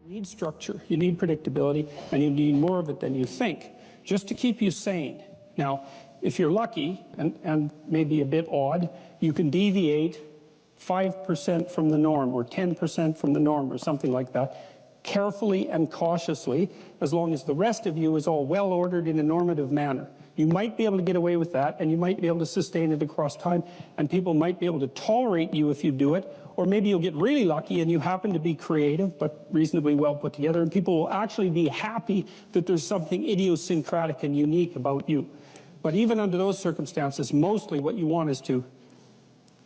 You need structure, you need predictability, and you need more of it than you think, just to keep you sane. Now, if you're lucky, and maybe a bit odd, you can deviate 5% from the norm, or 10% from the norm, or something like that, carefully and cautiously, as long as the rest of you is all well ordered in a normative manner. You might be able to get away with that, and you might be able to sustain it across time, and people might be able to tolerate you if you do it, or maybe you'll get really lucky and you happen to be creative, but reasonably well put together, and people will actually be happy that there's something idiosyncratic and unique about you. But even under those circumstances, mostly what you want is to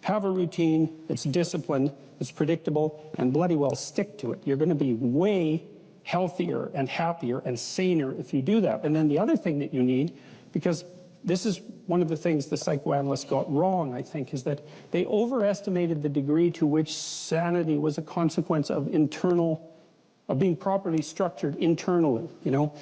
have a routine, it's disciplined, it's predictable, and bloody well stick to it. You're going to be way healthier and happier and saner if you do that. And then the other thing that you need, because this is one of the things the psychoanalysts got wrong, I think, is that they overestimated the degree to which sanity was a consequence of being properly structured internally, you know?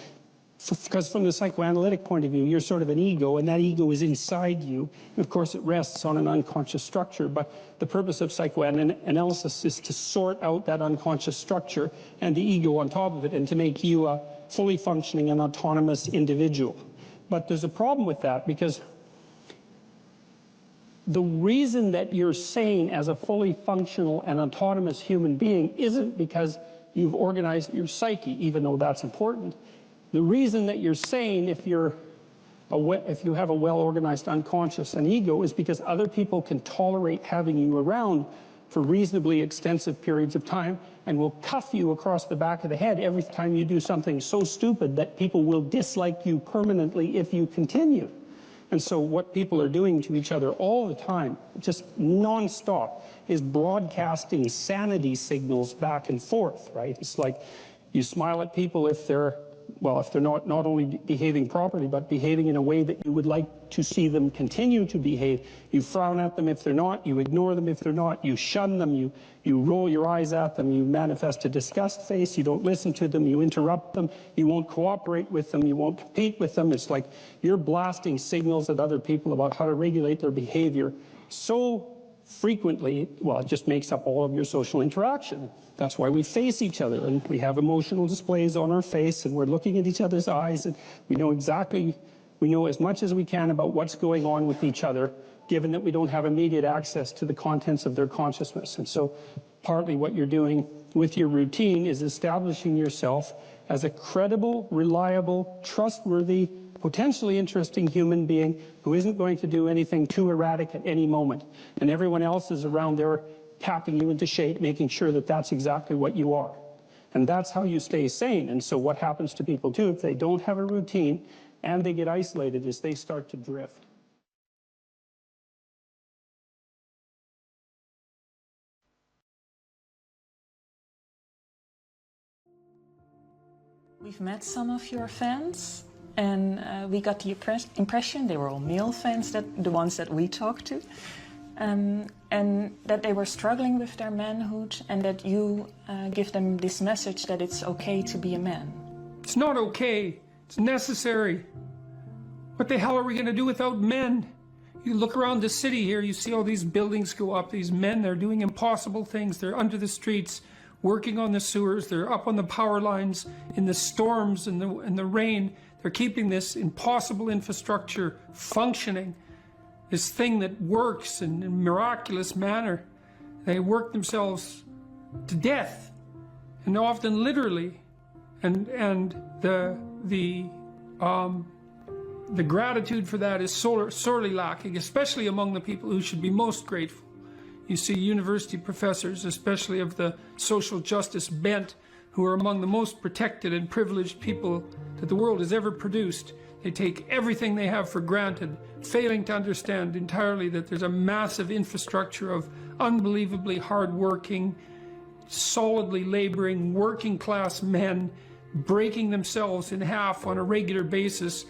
Because from the psychoanalytic point of view, you're sort of an ego, and that ego is inside you. And of course, it rests on an unconscious structure. But the purpose of psychoanalysis is to sort out that unconscious structure and the ego on top of it, and to make you a fully functioning and autonomous individual. But there's a problem with that, because the reason that you're sane as a fully functional and autonomous human being isn't because you've organized your psyche, even though that's important. The reason that you're sane, if you have a well-organized unconscious and ego, is because other people can tolerate having you around for reasonably extensive periods of time, and will cuff you across the back of the head every time you do something so stupid that people will dislike you permanently if you continue. And so what people are doing to each other all the time, just non-stop, is broadcasting sanity signals back and forth, right? It's like you smile at people if they're not only behaving properly, but behaving in a way that you would like to see them continue to behave. You frown at them if they're not, you ignore them if they're not, you shun them, you roll your eyes at them, you manifest a disgust face, you don't listen to them, you interrupt them, you won't cooperate with them, you won't compete with them. It's like you're blasting signals at other people about how to regulate their behavior so frequently, well, it just makes up all of your social interaction. That's why we face each other, and we have emotional displays on our face, and we're looking at each other's eyes, and we know as much as we can about what's going on with each other, given that we don't have immediate access to the contents of their consciousness. And so partly what you're doing with your routine is establishing yourself as a credible, reliable, trustworthy, potentially interesting human being who isn't going to do anything too erratic at any moment. And everyone else is around there tapping you into shape, making sure that that's exactly what you are. And that's how you stay sane. And so what happens to people too, if they don't have a routine and they get isolated, is they start to drift. We've met some of your fans, and we got the impression they were all male fans, the ones that we talked to. And that they were struggling with their manhood, and that you give them this message that it's okay to be a man. It's not okay. It's necessary. What the hell are we going to do without men? You look around the city here, you see all these buildings go up, these men, they're doing impossible things. They're under the streets, working on the sewers, they're up on the power lines, in the storms and the rain. They're keeping this impossible infrastructure functioning. This thing that works in a miraculous manner. They work themselves to death, and often literally, and the gratitude for that is sorely lacking, especially among the people who should be most grateful. You see university professors, especially of the social justice bent, who are among the most protected and privileged people that the world has ever produced. They take everything they have for granted, failing to understand entirely that there's a massive infrastructure of unbelievably hardworking, solidly laboring, working-class men breaking themselves in half on a regular basis,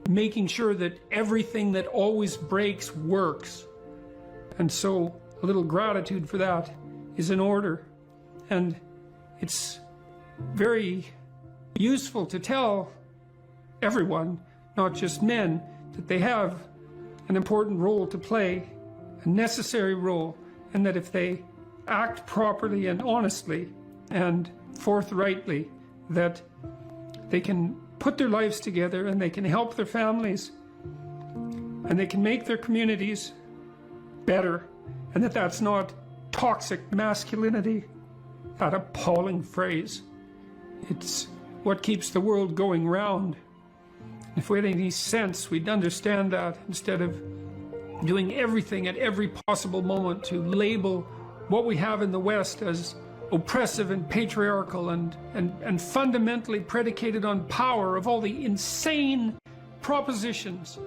making sure that everything that always breaks works. And so a little gratitude for that is in order. And it's very useful to tell everyone, not just men, that they have an important role to play, a necessary role, and that if they act properly and honestly, and forthrightly that they can put their lives together and they can help their families and they can make their communities better, and that's not toxic masculinity, that appalling phrase. It's what keeps the world going round. If we had any sense, we'd understand that instead of doing everything at every possible moment to label what we have in the West as oppressive and patriarchal and fundamentally predicated on power of all the insane propositions.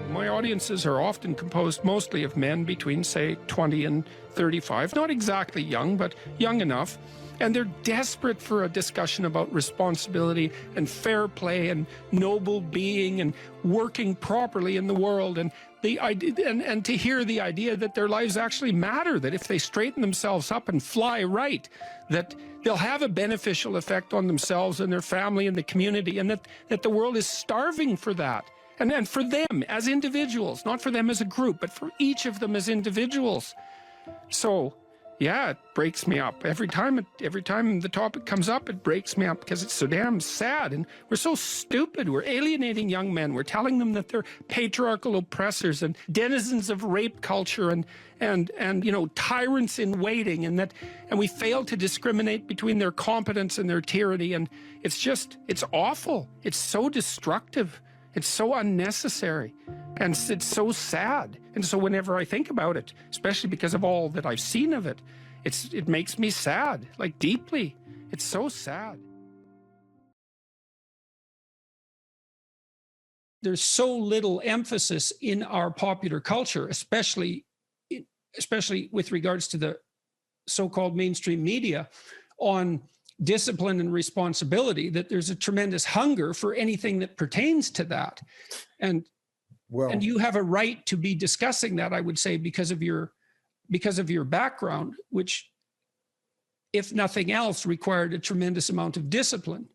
My audiences are often composed mostly of men between, say, 20 and 35. Not exactly young, but young enough. And they're desperate for a discussion about responsibility and fair play and noble being and working properly in the world, and the idea, and to hear the idea that their lives actually matter, that if they straighten themselves up and fly right, that they'll have a beneficial effect on themselves and their family and the community, and that the world is starving for that. And for them as individuals, not for them as a group, but for each of them as individuals. So, yeah, it breaks me up. Every time the topic comes up, it breaks me up because it's so damn sad. And we're so stupid. We're alienating young men. We're telling them that they're patriarchal oppressors and denizens of rape culture and you know, tyrants in waiting, and we fail to discriminate between their competence and their tyranny. And it's awful. It's so destructive. It's so unnecessary, and it's so sad. And so whenever I think about it, especially because of all that I've seen of it, it makes me sad, like deeply. It's so sad. There's so little emphasis in our popular culture, especially with regards to the so-called mainstream media, on discipline and responsibility, that there's a tremendous hunger for anything that pertains to that. And you have a right to be discussing that, I would say, because of your background, which, if nothing else, required a tremendous amount of discipline.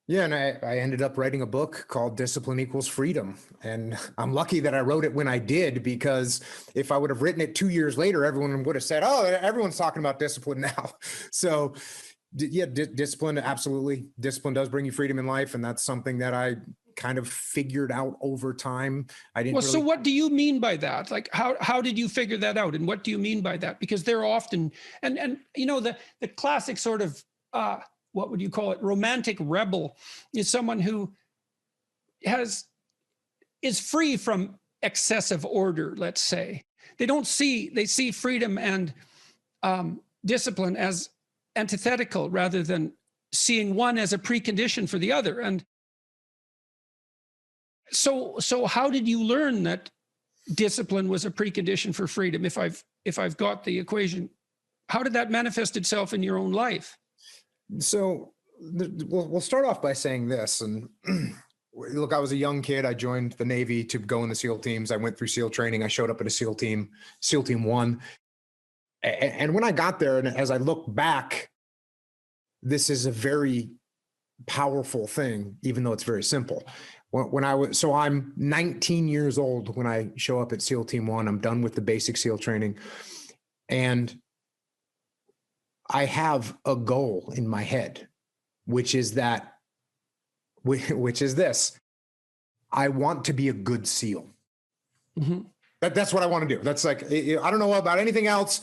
Yeah, and I ended up writing a book called Discipline Equals Freedom. And I'm lucky that I wrote it when I did, because if I would have written it 2 years later, everyone would have said, oh, everyone's talking about discipline now. So yeah, discipline, absolutely. Discipline does bring you freedom in life. And that's something that I kind of figured out over time. So what do you mean by that? Like, how did you figure that out? And what do you mean by that? Because they're often, and you know, the classic sort of, what would you call it? Romantic rebel is someone who is free from excessive order, let's say. They see freedom and discipline as antithetical, rather than seeing one as a precondition for the other. And so how did you learn that discipline was a precondition for freedom? If I've got the equation, how did that manifest itself in your own life? So we'll start off by saying this. And look, I was a young kid. I joined the Navy to go in the SEAL teams. I went through SEAL training. I showed up at a SEAL team 1. And when I got there, and as I look back, this is a very powerful thing, even though it's very simple. So I'm 19 years old when I show up at SEAL Team 1. I'm done with the basic SEAL training. And I have a goal in my head, which is this. I want to be a good SEAL. Mm-hmm. That's what I want to do. That's like, I don't know about anything else.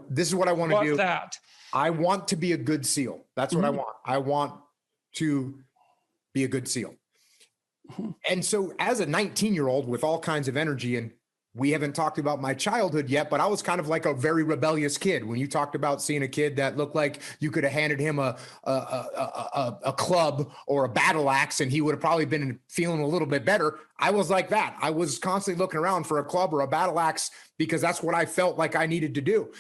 This is what I want to do. I want to be a good SEAL. That's what I want. I want to be a good SEAL. And so as a 19-year-old with all kinds of energy, and we haven't talked about my childhood yet, but I was kind of like a very rebellious kid. When you talked about seeing a kid that looked like you could have handed him a club or a battle axe and he would have probably been feeling a little bit better, I was like that. I was constantly looking around for a club or a battle axe because that's what I felt like I needed to do.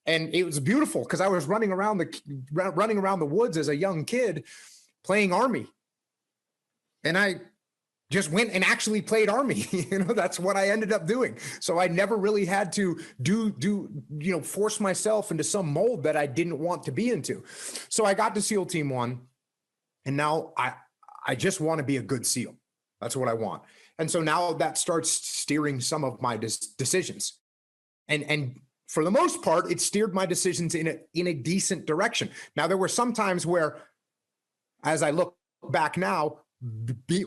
And it was beautiful because I was running around the woods as a young kid playing Army. And I just went and actually played Army. That's what I ended up doing. So I never really had to force myself into some mold that I didn't want to be into. So I got to SEAL Team 1, and now I just want to be a good SEAL. That's what I want. And so now that starts steering some of my decisions. And for the most part, it steered my decisions in a decent direction. Now, there were some times where, as I look back now,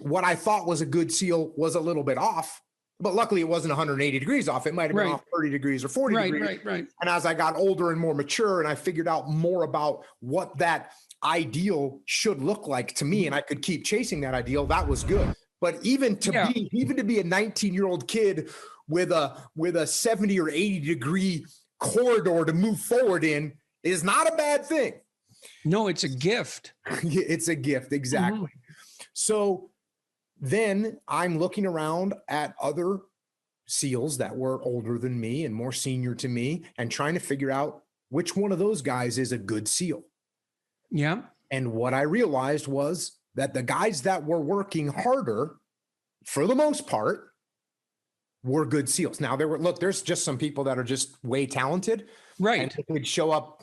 what I thought was a good seal was a little bit off, but luckily it wasn't 180 degrees off. It might have been off 30 degrees or 40 degrees. Right. And as I got older and more mature, and I figured out more about what that ideal should look like to me, and I could keep chasing that ideal, that was good. But even to be a 19-year-old kid with a 70 or 80 degree corridor to move forward in is not a bad thing. No, it's a gift. It's a gift, exactly. So then I'm looking around at other SEALs that were older than me and more senior to me, and trying to figure out which one of those guys is a good SEAL. Yeah. And what I realized was that the guys that were working harder, for the most part, were good SEALs. Now, there's just some people that are just way talented. Right. And they would show up,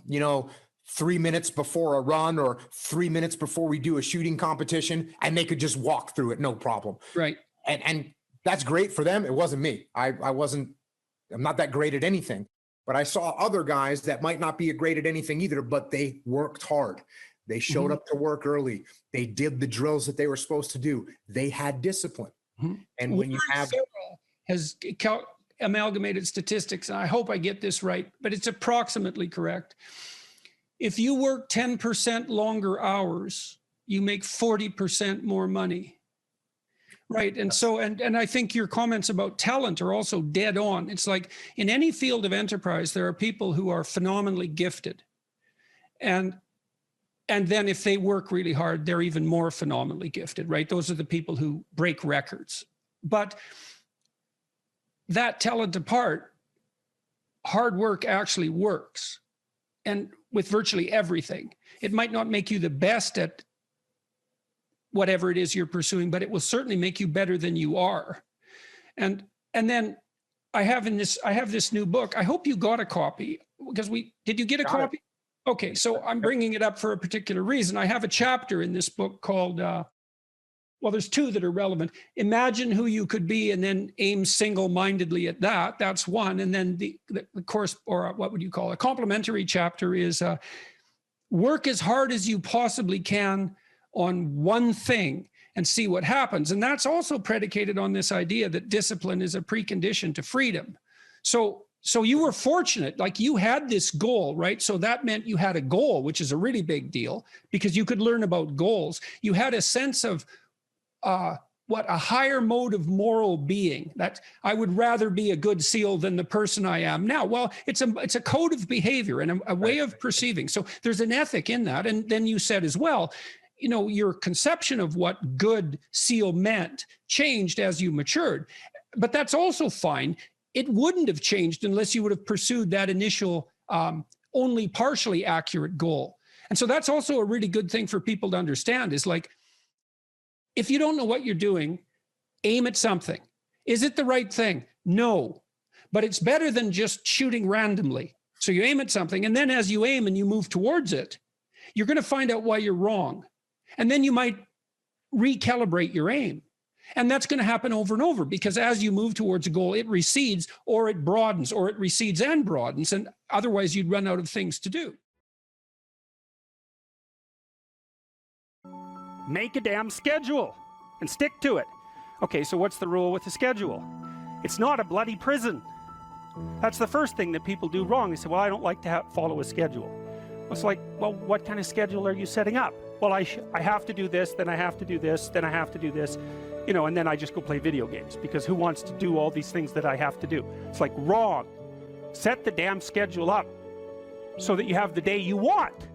3 minutes before a run or 3 minutes before we do a shooting competition, and they could just walk through it, no problem. Right. And that's great for them. It wasn't me. I'm not that great at anything, but I saw other guys that might not be great at anything either, but they worked hard. They showed up to work early. They did the drills that they were supposed to do. They had discipline. And when you have has amalgamated statistics, and I hope I get this right, but it's approximately correct. If you work 10% longer hours, you make 40% more money. Right. And so, and I think your comments about talent are also dead on. It's like in any field of enterprise, there are people who are phenomenally gifted. And then if they work really hard, they're even more phenomenally gifted, right? Those are the people who break records. But that talent apart, hard work actually works. And with virtually everything, it might not make you the best at whatever it is you're pursuing, but it will certainly make you better than you are. And then I have this new book. I hope you got a copy, because did you get a copy? Okay, so I'm bringing it up for a particular reason. I have a chapter in this book called, there's two that are relevant. Imagine who you could be and then aim single-mindedly at that. That's one. And then the course, or what would you call it? A complementary chapter is work as hard as you possibly can on one thing and see what happens. And that's also predicated on this idea that discipline is a precondition to freedom. So you were fortunate, like you had this goal, right? So that meant you had a goal, which is a really big deal because you could learn about goals. You had a sense of a higher mode of moral being, that I would rather be a good SEAL than the person I am now. Well, it's a code of behavior and a way of perceiving. So there's an ethic in that. And then you said as well, your conception of what good SEAL meant changed as you matured, but that's also fine. It wouldn't have changed unless you would have pursued that initial only partially accurate goal. And so that's also a really good thing for people to understand, is like, if you don't know what you're doing, aim at something. Is it the right thing? No, but it's better than just shooting randomly. So you aim at something, and then as you aim and you move towards it, you're going to find out why you're wrong. And then you might recalibrate your aim. And that's going to happen over and over, because as you move towards a goal, it recedes or it broadens, or it recedes and broadens. And otherwise you'd run out of things to do. Make a damn schedule and stick to it. Okay, so what's the rule with the schedule? It's not a bloody prison. That's the first thing that people do wrong. They say, well, I don't like to follow a schedule. It's like, well, what kind of schedule are you setting up? Well, I have to do this, then I have to do this, then I have to do this, and then I just go play video games, because who wants to do all these things that I have to do? It's like, wrong. Set the damn schedule up so that you have the day you want.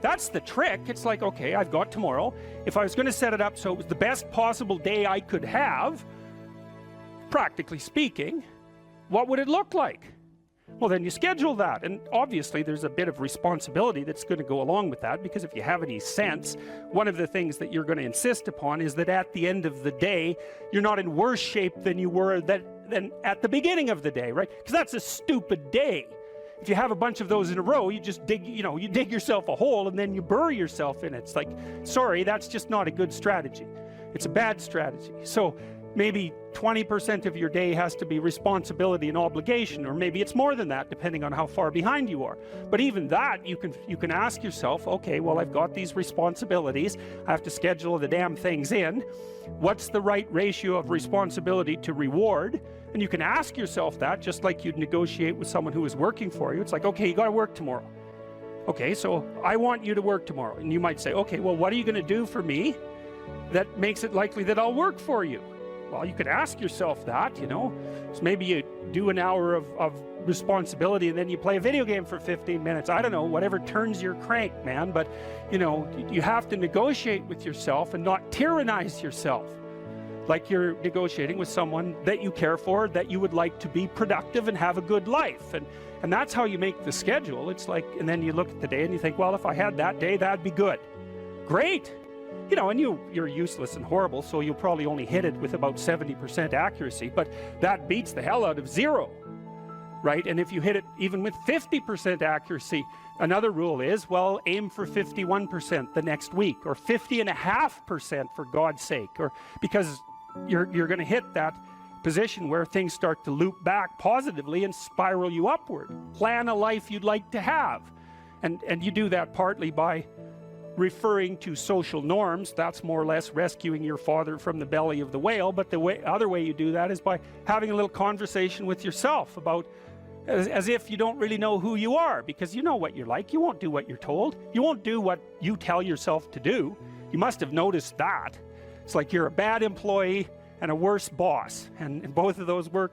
That's the trick. It's like, okay, I've got tomorrow. If I was going to set it up so it was the best possible day I could have, practically speaking, what would it look like? Well, then you schedule that. And obviously there's a bit of responsibility that's going to go along with that, because if you have any sense, one of the things that you're going to insist upon is that at the end of the day, you're not in worse shape than you were than at the beginning of the day, right? Because that's a stupid day. If you have a bunch of those in a row, you just dig yourself a hole and then you bury yourself in it. It's like, sorry, that's just not a good strategy. It's a bad strategy. So maybe 20% of your day has to be responsibility and obligation, or maybe it's more than that depending on how far behind you are. But even that, you can ask yourself, okay, well, I've got these responsibilities, I have to schedule the damn things in. What's the right ratio of responsibility to reward? And you can ask yourself that just like you'd negotiate with someone who is working for you. It's like, okay, you got to work tomorrow. Okay, so I want you to work tomorrow. And you might say, okay, well, what are you going to do for me that makes it likely that I'll work for you? Well, you could ask yourself that, you know. So maybe you do an hour of responsibility and then you play a video game for 15 minutes. I don't know, whatever turns your crank, man. But, you know, you have to negotiate with yourself and not tyrannize yourself. Like you're negotiating with someone that you care for, that you would like to be productive and have a good life. And that's how you make the schedule. It's like, and then you look at the day and you think, well, if I had that day, that'd be good. Great. You know, and you're useless and horrible, so you'll probably only hit it with about 70% accuracy, but that beats the hell out of 0, right? And if you hit it even with 50% accuracy, another rule is, well, aim for 51% the next week, or 50.5% for God's sake, or because you're going to hit that position where things start to loop back positively and spiral you upward. Plan a life you'd like to have, and you do that partly by referring to social norms. That's more or less rescuing your father from the belly of the whale. But the other way you do that is by having a little conversation with yourself about, as if you don't really know who you are, because you know what you're like. You won't do what you're told. You won't do what you tell yourself to do. You must have noticed that. It's like you're a bad employee and a worse boss, and both of those work,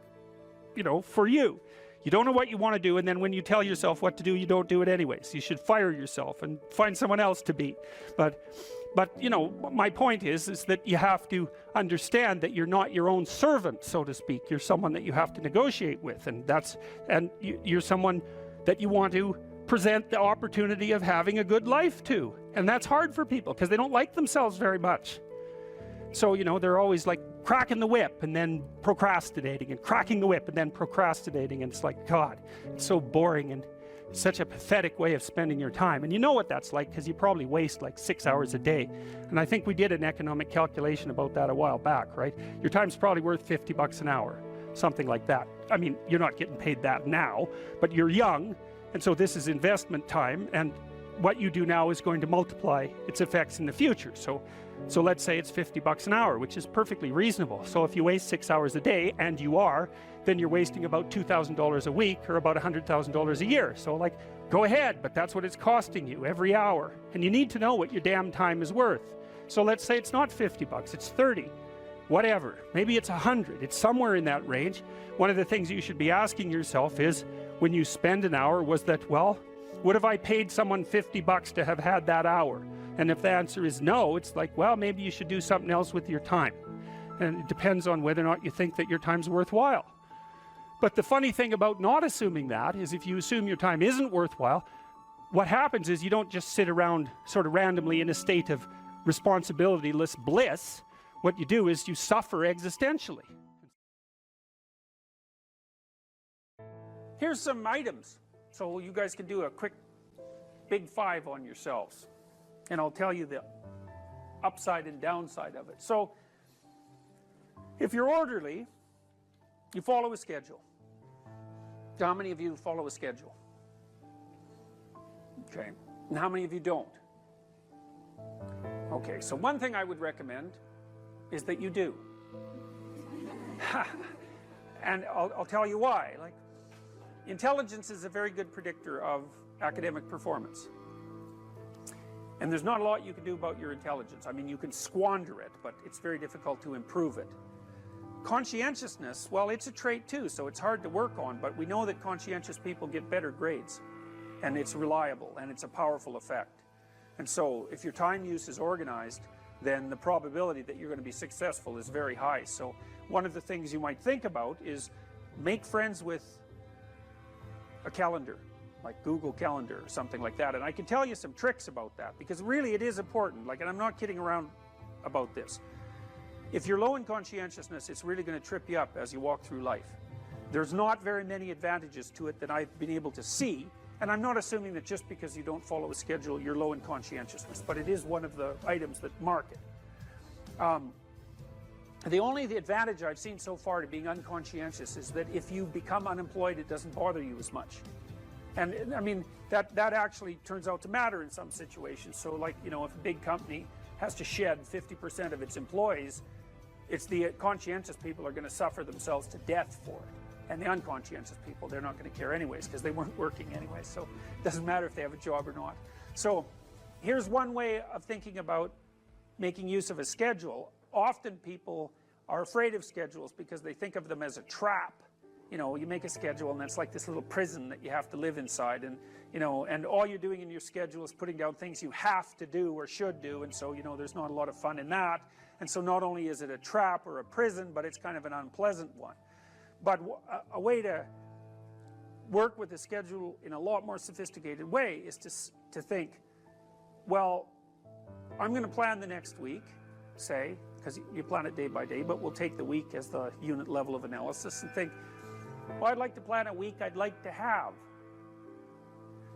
you know, for you. You don't know what you want to do, and then when you tell yourself what to do, you don't do it anyways. You should fire yourself and find someone else to be. But you know, my point is that you have to understand that you're not your own servant, so to speak. You're someone that you have to negotiate with, and you're someone that you want to present the opportunity of having a good life to. And that's hard for people because they don't like themselves very much. So, you know, they're always like cracking the whip and then procrastinating, and cracking the whip and then procrastinating, and it's like, God, it's so boring and such a pathetic way of spending your time. And you know what that's like because you probably waste like 6 hours a day. And I think we did an economic calculation about that a while back, right? Your time's probably worth $50 an hour, something like that. I mean, you're not getting paid that now, but you're young, and so this is investment time, and what you do now is going to multiply its effects in the future. So let's say it's $50 an hour, which is perfectly reasonable. So if you waste 6 hours a day, and you are, then you're wasting about $2,000 a week, or about $100,000 a year. So like, go ahead, but that's what it's costing you every hour. And you need to know what your damn time is worth. So let's say it's not $50, it's 30, whatever. Maybe it's 100, it's somewhere in that range. One of the things you should be asking yourself is, when you spend an hour, was that, well, would have I paid someone $50 to have had that hour? And if the answer is no, it's like, well, maybe you should do something else with your time. And it depends on whether or not you think that your time's worthwhile. But the funny thing about not assuming that is, if you assume your time isn't worthwhile, what happens is you don't just sit around sort of randomly in a state of responsibility-less bliss. What you do is you suffer existentially. Here's some items, so you guys can do a quick big 5 on yourselves. And I'll tell you the upside and downside of it. So, if you're orderly, you follow a schedule. How many of you follow a schedule? Okay. And how many of you don't? Okay, so one thing I would recommend is that you do. And I'll tell you why. Like, intelligence is a very good predictor of academic performance. And there's not a lot you can do about your intelligence. I mean, you can squander it, but it's very difficult to improve it. Conscientiousness, well, it's a trait too, so it's hard to work on, but we know that conscientious people get better grades, and it's reliable, and it's a powerful effect. And so, if your time use is organized, then the probability that you're going to be successful is very high. So, one of the things you might think about is make friends with a calendar, like Google Calendar or something like that. And I can tell you some tricks about that, because really it is important. Like, and I'm not kidding around about this. If you're low in conscientiousness, it's really going to trip you up as you walk through life. There's not very many advantages to it that I've been able to see, and I'm not assuming that just because you don't follow a schedule, you're low in conscientiousness, but it is one of the items that mark it. The advantage I've seen so far to being unconscientious is that if you become unemployed, it doesn't bother you as much. And I mean, that actually turns out to matter in some situations. So like, you know, if a big company has to shed 50% of its employees, it's the conscientious people are going to suffer themselves to death for it. And the unconscientious people, they're not going to care anyways because they weren't working anyway. So it doesn't matter if they have a job or not. So here's one way of thinking about making use of a schedule. Often people are afraid of schedules because they think of them as a trap. You know, you make a schedule and it's like this little prison that you have to live inside, and you know, and all you're doing in your schedule is putting down things you have to do or should do, and so, you know, there's not a lot of fun in that. And so not only is it a trap or a prison, but it's kind of an unpleasant one. But a way to work with a schedule in a lot more sophisticated way is to think, well, I'm going to plan the next week, say, because you plan it day by day, but we'll take the week as the unit level of analysis and think, well, I'd like to plan a week I'd like to have.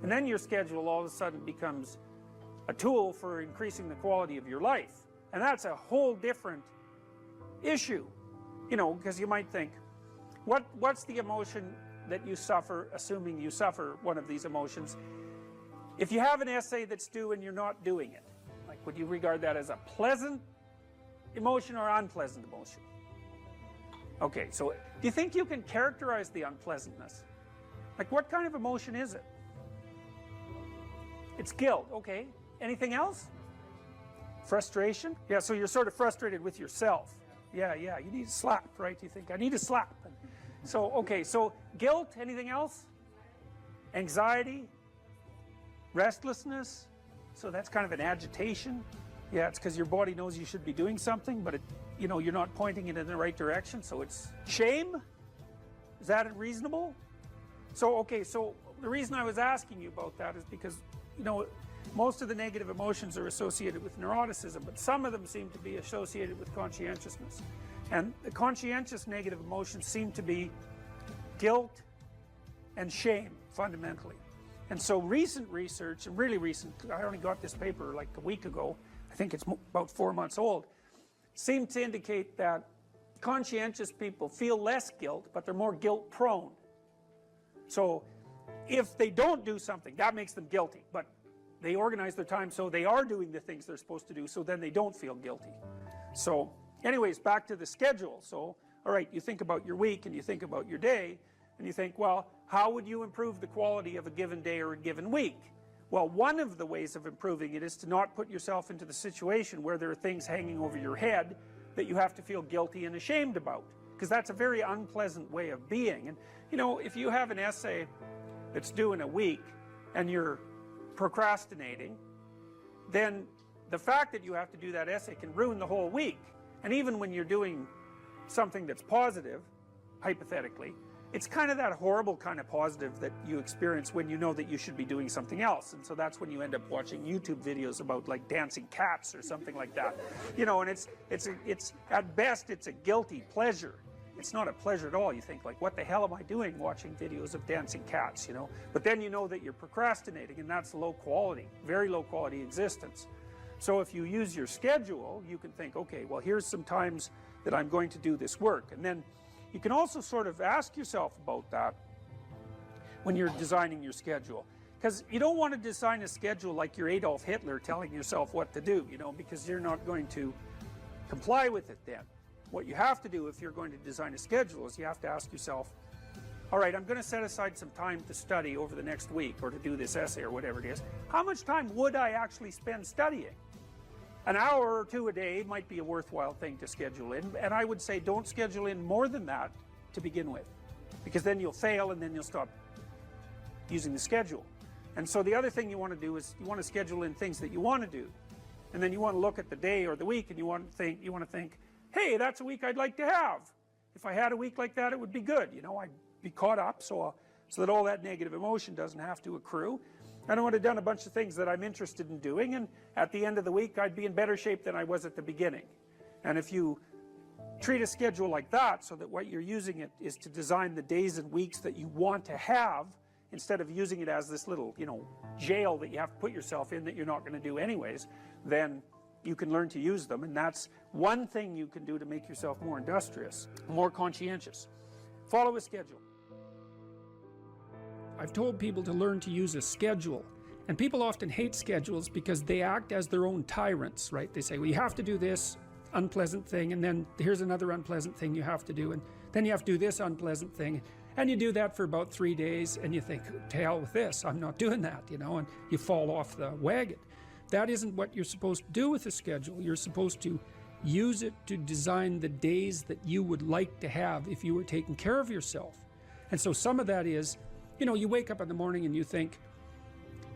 And then your schedule all of a sudden becomes a tool for increasing the quality of your life. And that's a whole different issue, you know, because you might think, what's the emotion that you suffer, assuming you suffer one of these emotions, if you have an essay that's due and you're not doing it? Like, would you regard that as a pleasant emotion or unpleasant emotion? Okay, so do you think you can characterize the unpleasantness? Like, what kind of emotion is it? It's guilt, okay. Anything else? Frustration? Yeah, so you're sort of frustrated with yourself. Yeah, you need a slap, right? You think, I need a slap. And so, okay, so guilt, anything else? Anxiety? Restlessness? So that's kind of an agitation. Yeah, it's because your body knows you should be doing something, but you know, you're not pointing it in the right direction, so it's shame? Is that reasonable? So, okay, so the reason I was asking you about that is because, you know, most of the negative emotions are associated with neuroticism, but some of them seem to be associated with conscientiousness. And the conscientious negative emotions seem to be guilt and shame, fundamentally. And so recent research, and really recent, I only got this paper like a week ago, I think it's about 4 months old, seem to indicate that conscientious people feel less guilt, but they're more guilt prone. So if they don't do something, that makes them guilty, but they organize their time so they are doing the things they're supposed to do, so then they don't feel guilty. So anyways, back to the schedule. So, all right, you think about your week and you think about your day, and you think, well, how would you improve the quality of a given day or a given week? Well, one of the ways of improving it is to not put yourself into the situation where there are things hanging over your head that you have to feel guilty and ashamed about, because that's a very unpleasant way of being. And you know, if you have an essay that's due in a week and you're procrastinating, then the fact that you have to do that essay can ruin the whole week. And even when you're doing something that's positive, hypothetically, it's kind of that horrible kind of positive that you experience when you know that you should be doing something else. And so that's when you end up watching YouTube videos about like dancing cats or something like that. You know, and it's at best it's a guilty pleasure. It's not a pleasure at all. You think like, what the hell am I doing watching videos of dancing cats, you know? But then you know that you're procrastinating, and that's low quality, very low quality existence. So if you use your schedule, you can think, okay, well, here's some times that I'm going to do this work. And then you can also sort of ask yourself about that when you're designing your schedule. Because you don't want to design a schedule like you're Adolf Hitler telling yourself what to do, you know, because you're not going to comply with it then. What you have to do if you're going to design a schedule is you have to ask yourself, all right, I'm going to set aside some time to study over the next week or to do this essay or whatever it is. How much time would I actually spend studying? An hour or two a day might be a worthwhile thing to schedule in, and I would say don't schedule in more than that to begin with, because then you'll fail and then you'll stop using the schedule. And so the other thing you want to do is you want to schedule in things that you want to do, and then you want to look at the day or the week and you want to think, hey, that's a week I'd like to have. If I had a week like that, it would be good. You know, I'd be caught up so that all that negative emotion doesn't have to accrue. And I would have done a bunch of things that I'm interested in doing, and at the end of the week I'd be in better shape than I was at the beginning. And if you treat a schedule like that, so that what you're using it is to design the days and weeks that you want to have, instead of using it as this little, you know, jail that you have to put yourself in that you're not going to do anyways, then you can learn to use them, and that's one thing you can do to make yourself more industrious, more conscientious. Follow a schedule. I've told people to learn to use a schedule, and people often hate schedules because they act as their own tyrants, right? They say, well, you have to do this unpleasant thing, and then here's another unpleasant thing you have to do, and then you have to do this unpleasant thing, and you do that for about 3 days, and you think, to hell with this, I'm not doing that, you know, and you fall off the wagon. That isn't what you're supposed to do with a schedule. You're supposed to use it to design the days that you would like to have if you were taking care of yourself. And so some of that is, you know, you wake up in the morning and you think,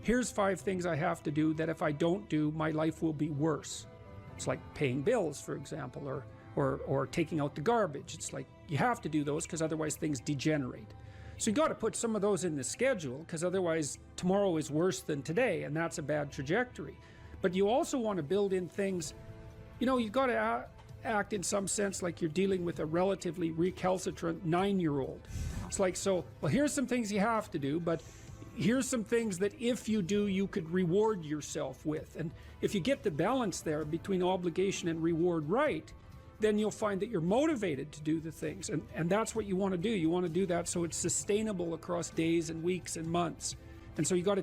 here's 5 things I have to do that if I don't do, my life will be worse. It's like paying bills, for example, or taking out the garbage. It's like you have to do those because otherwise things degenerate. So you got to put some of those in the schedule because otherwise tomorrow is worse than today, and that's a bad trajectory. But you also want to build in things, you know, you got to act in some sense like you're dealing with a relatively recalcitrant 9-year-old. It's like, so, well, here's some things you have to do, but here's some things that if you do, you could reward yourself with. And if you get the balance there between obligation and reward right, then you'll find that you're motivated to do the things. And that's what you want to do. You want to do that so it's sustainable across days and weeks and months. And so you got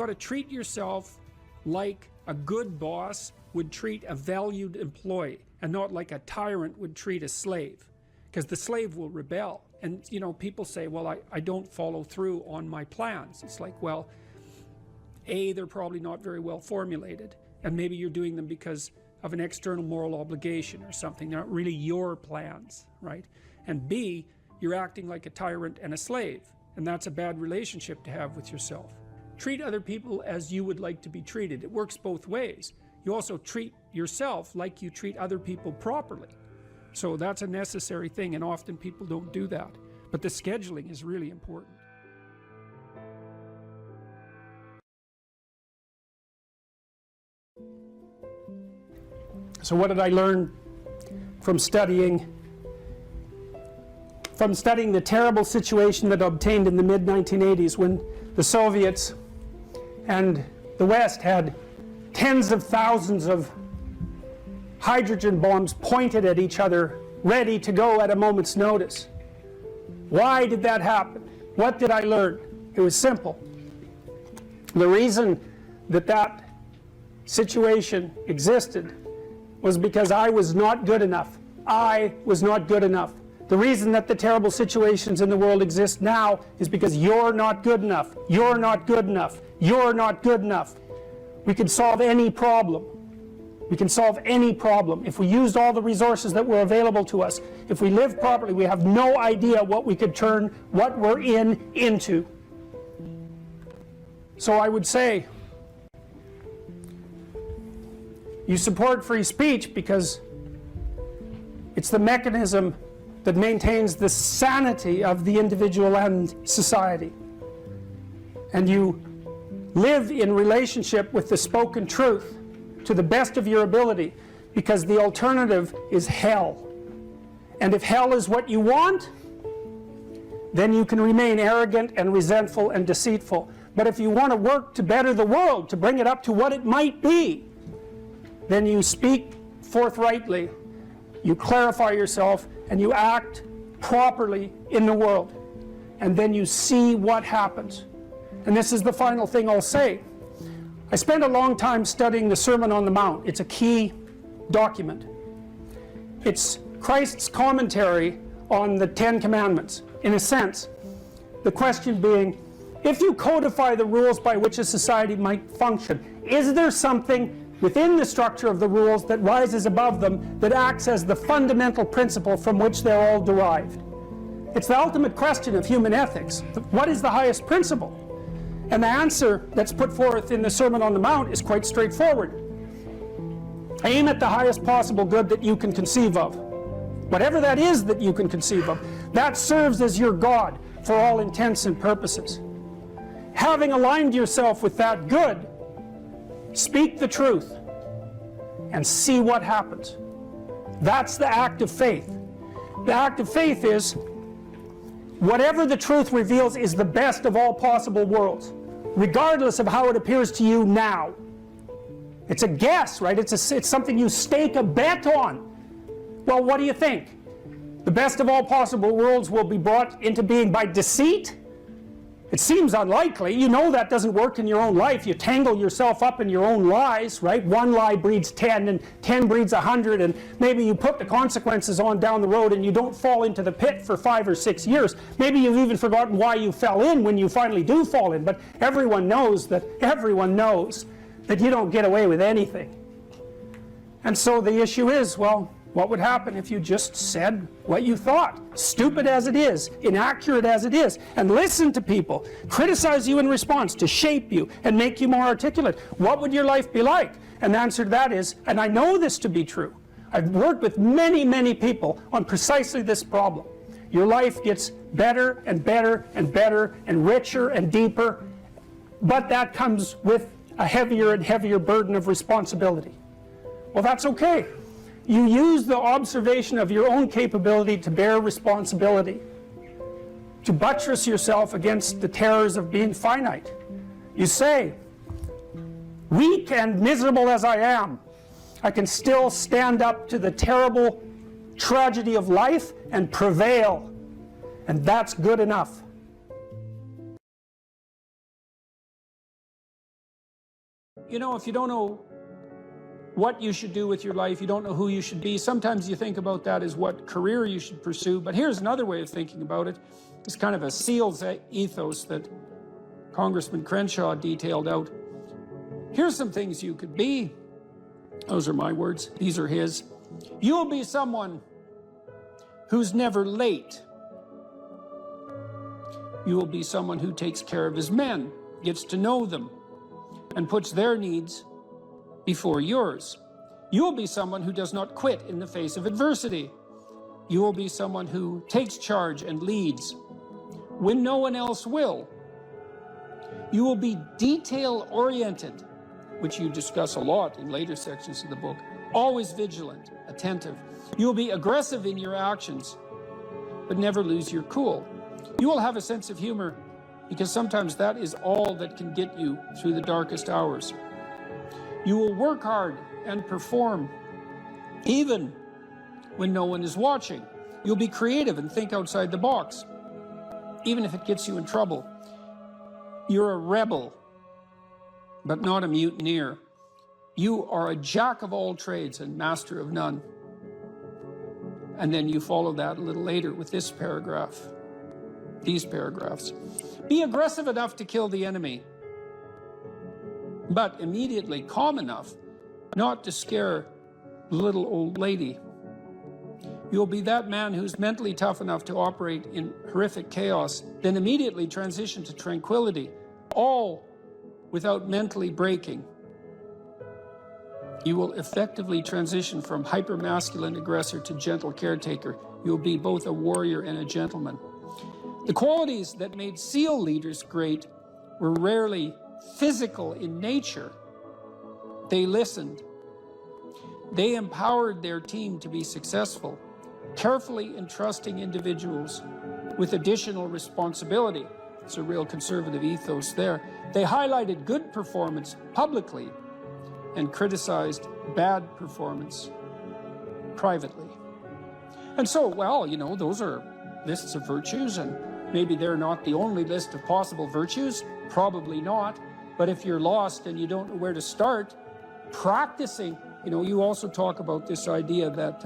to treat yourself like a good boss would treat a valued employee, and not like a tyrant would treat a slave, because the slave will rebel. And you know, people say, well, I don't follow through on my plans. It's like, well, A, they're probably not very well formulated, and maybe you're doing them because of an external moral obligation or something. They're not really your plans, right? And B, you're acting like a tyrant and a slave, and that's a bad relationship to have with yourself. Treat other people as you would like to be treated. It works both ways. You also treat yourself like you treat other people properly. So that's a necessary thing, and often people don't do that. But the scheduling is really important. So what did I learn from studying the terrible situation that obtained in the mid-1980s when the Soviets and the West had tens of thousands of hydrogen bombs pointed at each other, ready to go at a moment's notice? Why did that happen? What did I learn? It was simple. The reason that that situation existed was because I was not good enough. I was not good enough. The reason that the terrible situations in the world exist now is because you're not good enough. You're not good enough. You're not good enough. We can solve any problem. We can solve any problem. If we used all the resources that were available to us, if we live properly, we have no idea what we could turn what we're in into. So I would say, you support free speech because it's the mechanism that maintains the sanity of the individual and society. And you live in relationship with the spoken truth to the best of your ability, because the alternative is hell. And if hell is what you want, then you can remain arrogant and resentful and deceitful. But if you want to work to better the world, to bring it up to what it might be, then you speak forthrightly, you clarify yourself, and you act properly in the world. And then you see what happens. And this is the final thing I'll say. I spent a long time studying the Sermon on the Mount. It's a key document. It's Christ's commentary on the 10 Commandments, in a sense. The question being, if you codify the rules by which a society might function, is there something within the structure of the rules that rises above them, that acts as the fundamental principle from which they're all derived? It's the ultimate question of human ethics. What is the highest principle? And the answer that's put forth in the Sermon on the Mount is quite straightforward. Aim at the highest possible good that you can conceive of. Whatever that is that you can conceive of, that serves as your God for all intents and purposes. Having aligned yourself with that good, speak the truth and see what happens. That's the act of faith. The act of faith is whatever the truth reveals is the best of all possible worlds, regardless of how it appears to you now. It's a guess, right? It's something you stake a bet on. Well, what do you think? The best of all possible worlds will be brought into being by deceit? It seems unlikely. You know that doesn't work in your own life. You tangle yourself up in your own lies, right? One lie breeds 10, and 10 breeds 100, and maybe you put the consequences on down the road and you don't fall into the pit for 5 or 6 years. Maybe you've even forgotten why you fell in when you finally do fall in, but everyone knows that you don't get away with anything. And so the issue is, well, what would happen if you just said what you thought? Stupid as it is, inaccurate as it is, and listen to people, criticize you in response to shape you and make you more articulate. What would your life be like? And the answer to that is, and I know this to be true, I've worked with many, many people on precisely this problem. Your life gets better and better and better and richer and deeper, but that comes with a heavier and heavier burden of responsibility. Well, that's okay. You use the observation of your own capability to bear responsibility, to buttress yourself against the terrors of being finite. You say, weak and miserable as I am, I can still stand up to the terrible tragedy of life and prevail, and that's good enough. You know, if you don't know what you should do with your life, you don't know who you should be, sometimes you think about that as what career you should pursue. But here's another way of thinking about it. It's kind of a SEAL's ethos that Congressman Crenshaw detailed out. Here's some things you could be. Those are my words. These are his. You'll be someone who's never late. You will be someone who takes care of his men, gets to know them, and puts their needs before yours. You will be someone who does not quit in the face of adversity. You will be someone who takes charge and leads when no one else will. You will be detail-oriented, which you discuss a lot in later sections of the book, always vigilant, attentive. You will be aggressive in your actions, but never lose your cool. You will have a sense of humor, because sometimes that is all that can get you through the darkest hours. You will work hard and perform, even when no one is watching. You'll be creative and think outside the box, even if it gets you in trouble. You're a rebel, but not a mutineer. You are a jack of all trades and master of none. And then you follow that a little later with this paragraph, these paragraphs. Be aggressive enough to kill the enemy, but immediately calm enough not to scare the little old lady. You'll be that man who's mentally tough enough to operate in horrific chaos, then immediately transition to tranquility, all without mentally breaking. You will effectively transition from hyper-masculine aggressor to gentle caretaker. You'll be both a warrior and a gentleman. The qualities that made SEAL leaders great were rarely physical in nature. They listened. They empowered their team to be successful, carefully entrusting individuals with additional responsibility. It's a real conservative ethos there. They highlighted good performance publicly and criticized bad performance privately. And so, well, you know, those are lists of virtues, and maybe they're not the only list of possible virtues, probably not. But if you're lost and you don't know where to start, practicing, you know, you also talk about this idea that,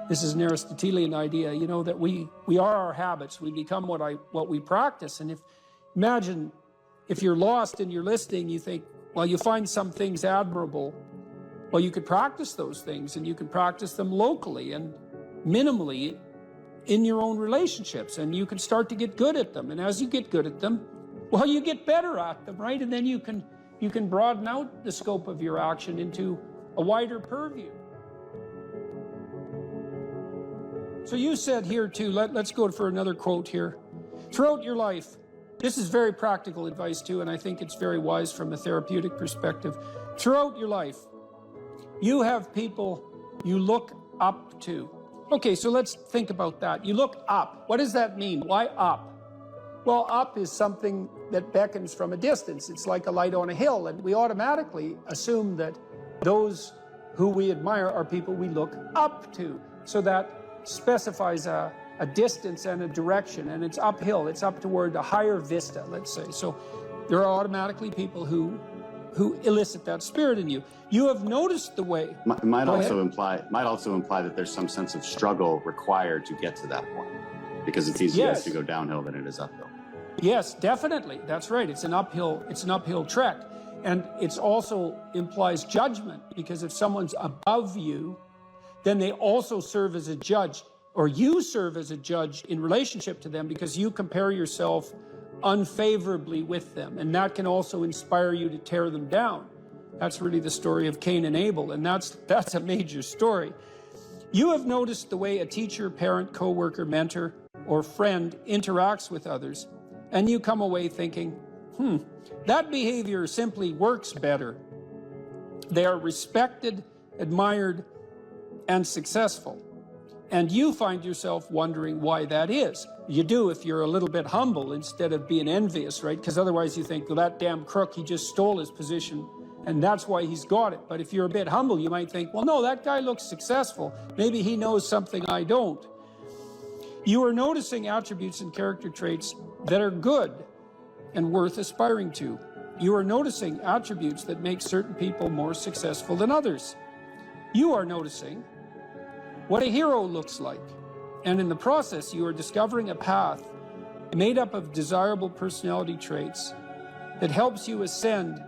this is an Aristotelian idea, you know, that we are our habits. We become what we practice. And imagine if you're lost and you're listening, you think, well, you find some things admirable. Well, you could practice those things, and you can practice them locally and minimally in your own relationships, and you can start to get good at them. And as you get good at them, well, you get better at them, right? And then you can broaden out the scope of your action into a wider purview. So you said here too, let's go for another quote here. Throughout your life, this is very practical advice too, and I think it's very wise from a therapeutic perspective. Throughout your life, you have people you look up to. Okay, so let's think about that. You look up. What does that mean? Why up? Well, up is something that beckons from a distance. It's like a light on a hill, and we automatically assume that those who we admire are people we look up to. So that specifies a distance and a direction, and it's uphill. It's up toward a higher vista, let's say. So there are automatically people who elicit that spirit in you. You have noticed the way. It might also imply that there's some sense of struggle required to get to that point, because it's easier to go downhill than it is uphill. Yes, definitely. That's right. It's an uphill trek. And it also implies judgment, because if someone's above you, then they also serve as a judge, or you serve as a judge in relationship to them, because you compare yourself unfavorably with them. And that can also inspire you to tear them down. That's really the story of Cain and Abel, and that's a major story. You have noticed the way a teacher, parent, coworker, mentor, or friend interacts with others, and you come away thinking, that behavior simply works better. They are respected, admired, and successful. And you find yourself wondering why that is. You do if you're a little bit humble instead of being envious, right? Because otherwise you think, well, that damn crook, he just stole his position, and that's why he's got it. But if you're a bit humble, you might think, well, no, that guy looks successful. Maybe he knows something I don't. You are noticing attributes and character traits that are good and worth aspiring to. You are noticing attributes that make certain people more successful than others. You are noticing what a hero looks like. And in the process, you are discovering a path made up of desirable personality traits that helps you ascend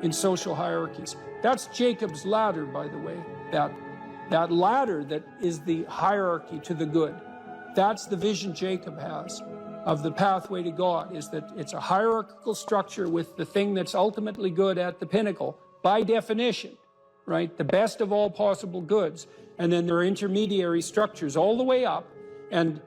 in social hierarchies. That's Jacob's ladder, by the way. That ladder that is the hierarchy to the good. That's the vision Jacob has of the pathway to God, is that it's a hierarchical structure with the thing that's ultimately good at the pinnacle, by definition, right? The best of all possible goods. And then there are intermediary structures all the way up, and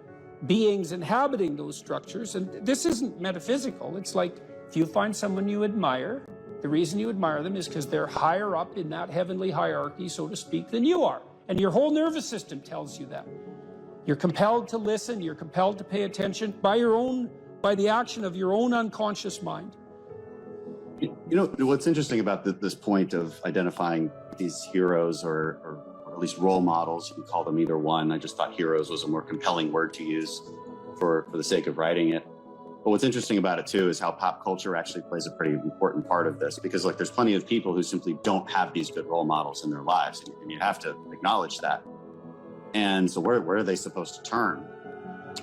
beings inhabiting those structures. And this isn't metaphysical. It's like if you find someone you admire, the reason you admire them is because they're higher up in that heavenly hierarchy, so to speak, than you are. And your whole nervous system tells you that. You're compelled to listen, you're compelled to pay attention by the action of your own unconscious mind. You know, what's interesting about this point of identifying these heroes or at least role models, you can call them either one. I just thought heroes was a more compelling word to use for the sake of writing it. But what's interesting about it too is how pop culture actually plays a pretty important part of this, because like there's plenty of people who simply don't have these good role models in their lives, and you have to acknowledge that. And so where are they supposed to turn?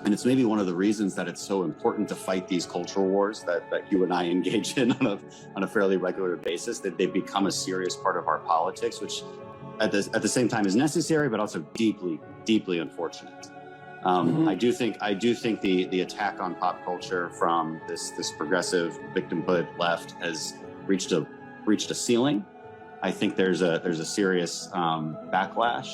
And it's maybe one of the reasons that it's so important to fight these cultural wars that you and I engage in on a fairly regular basis, that they become a serious part of our politics, which at the same time is necessary, but also deeply, deeply unfortunate. I do think the attack on pop culture from this progressive victimhood left has reached a ceiling. I think there's a serious backlash.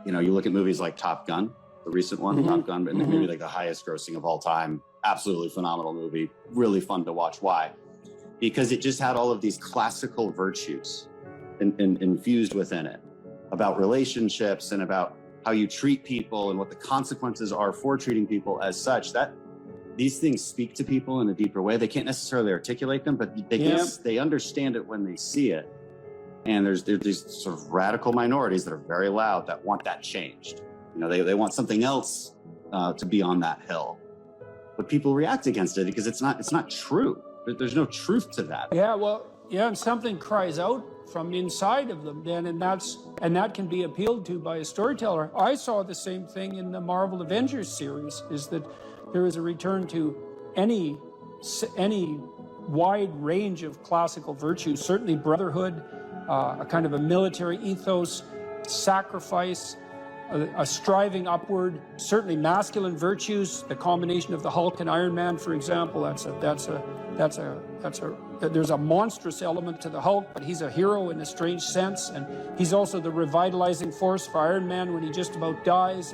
You look at movies like Top Gun, the recent one, Top Gun, and maybe like the highest grossing of all time. Absolutely phenomenal movie, really fun to watch. Why? Because it just had all of these classical virtues infused within it, about relationships and about how you treat people and what the consequences are for treating people as such. That these things speak to people in a deeper way. They can't necessarily articulate them, but they understand it when they see it. And there's these sort of radical minorities that are very loud that want that changed. You know, they want something else to be on that hill. But people react against it because it's not true. There's no truth to that. And something cries out from inside of them then, and that can be appealed to by a storyteller. I saw the same thing in the Marvel Avengers series, is that there is a return to any wide range of classical virtues, certainly brotherhood, a kind of a military ethos, sacrifice, a striving upward, certainly masculine virtues, the combination of the Hulk and Iron Man, for example. There's a monstrous element to the Hulk, but he's a hero in a strange sense, and he's also the revitalizing force for Iron Man when he just about dies,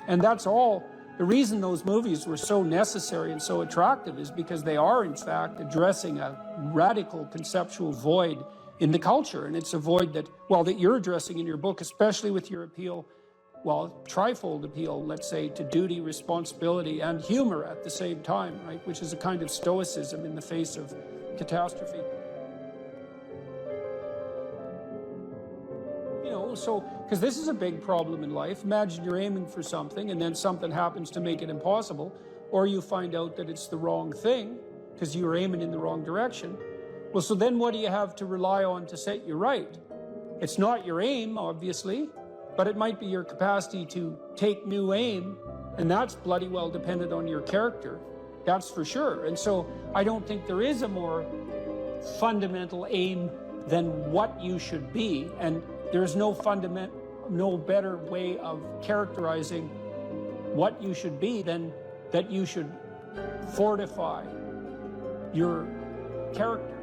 and that's all. The reason those movies were so necessary and so attractive is because they are, in fact, addressing a radical conceptual void in the culture, and it's a void that you're addressing in your book, especially with your appeal well, trifold appeal, let's say, to duty, responsibility, and humor at the same time, right? Which is a kind of stoicism in the face of catastrophe. You know, so, because this is a big problem in life. Imagine you're aiming for something and then something happens to make it impossible, or you find out that it's the wrong thing because you were aiming in the wrong direction. Well, so then what do you have to rely on to set you right? It's not your aim, obviously, but it might be your capacity to take new aim, and that's bloody well dependent on your character. That's for sure. And so I don't think there is a more fundamental aim than what you should be, and there's no better way of characterizing what you should be than that you should fortify your character.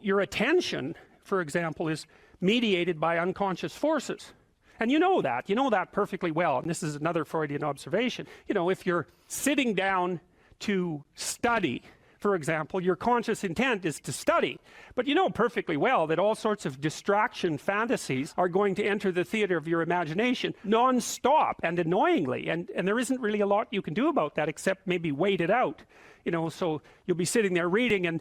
Your attention, for example, is mediated by unconscious forces. And you know that perfectly well. And this is another Freudian observation. You know, if you're sitting down to study, for example, your conscious intent is to study. But you know perfectly well that all sorts of distraction fantasies are going to enter the theater of your imagination non-stop and annoyingly. And there isn't really a lot you can do about that except maybe wait it out. You know, so you'll be sitting there reading and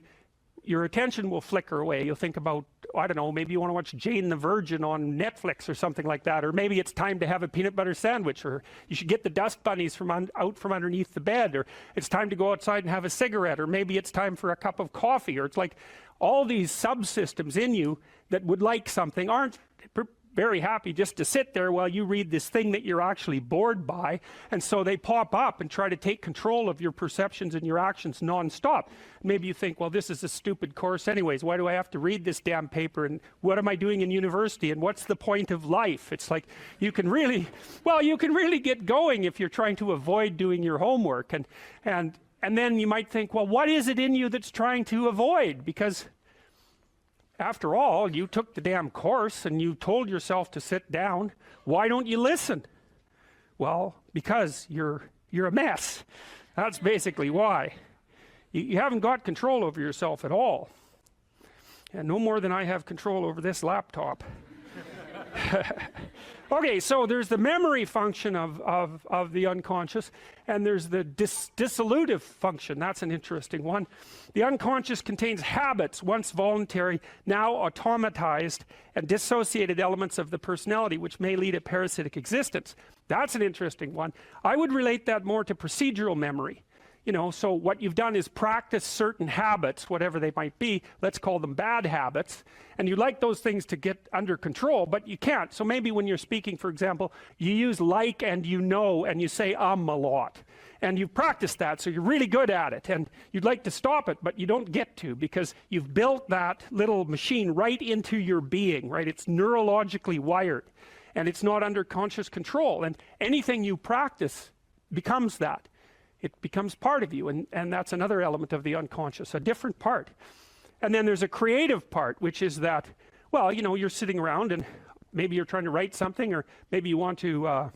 your attention will flicker away. You'll think about, I don't know, maybe you want to watch Jane the Virgin on Netflix or something like that, or maybe it's time to have a peanut butter sandwich, or you should get the dust bunnies out from underneath the bed, or it's time to go outside and have a cigarette, or maybe it's time for a cup of coffee, or it's like all these subsystems in you that would like something aren't very happy just to sit there while you read this thing that you're actually bored by, and so they pop up and try to take control of your perceptions and your actions non-stop. Maybe you think, well, this is a stupid course anyways, why do I have to read this damn paper, and what am I doing in university, and what's the point of life? It's like you can really get going if you're trying to avoid doing your homework, and then you might think, well, what is it in you that's trying to avoid? Because after all, you took the damn course and you told yourself to sit down. Why don't you listen? Well, because you're a mess. That's basically why. You haven't got control over yourself at all. And no more than I have control over this laptop. Okay, so there's the memory function of the unconscious, and there's the dissolutive function. That's an interesting one. The unconscious contains habits, once voluntary, now automatized, and dissociated elements of the personality, which may lead a parasitic existence. That's an interesting one. I would relate that more to procedural memory. You know, so what you've done is practice certain habits, whatever they might be. Let's call them bad habits. And you like those things to get under control, but you can't. So maybe when you're speaking, for example, you use like and you know, and you say a lot. And you've practiced that, so you're really good at it. And you'd like to stop it, but you don't get to, because you've built that little machine right into your being, right? It's neurologically wired, and it's not under conscious control. And anything you practice becomes that. It becomes part of you, and that's another element of the unconscious, a different part. And then there's a creative part, which is that, well, you know, you're sitting around and maybe you're trying to write something, or maybe you want to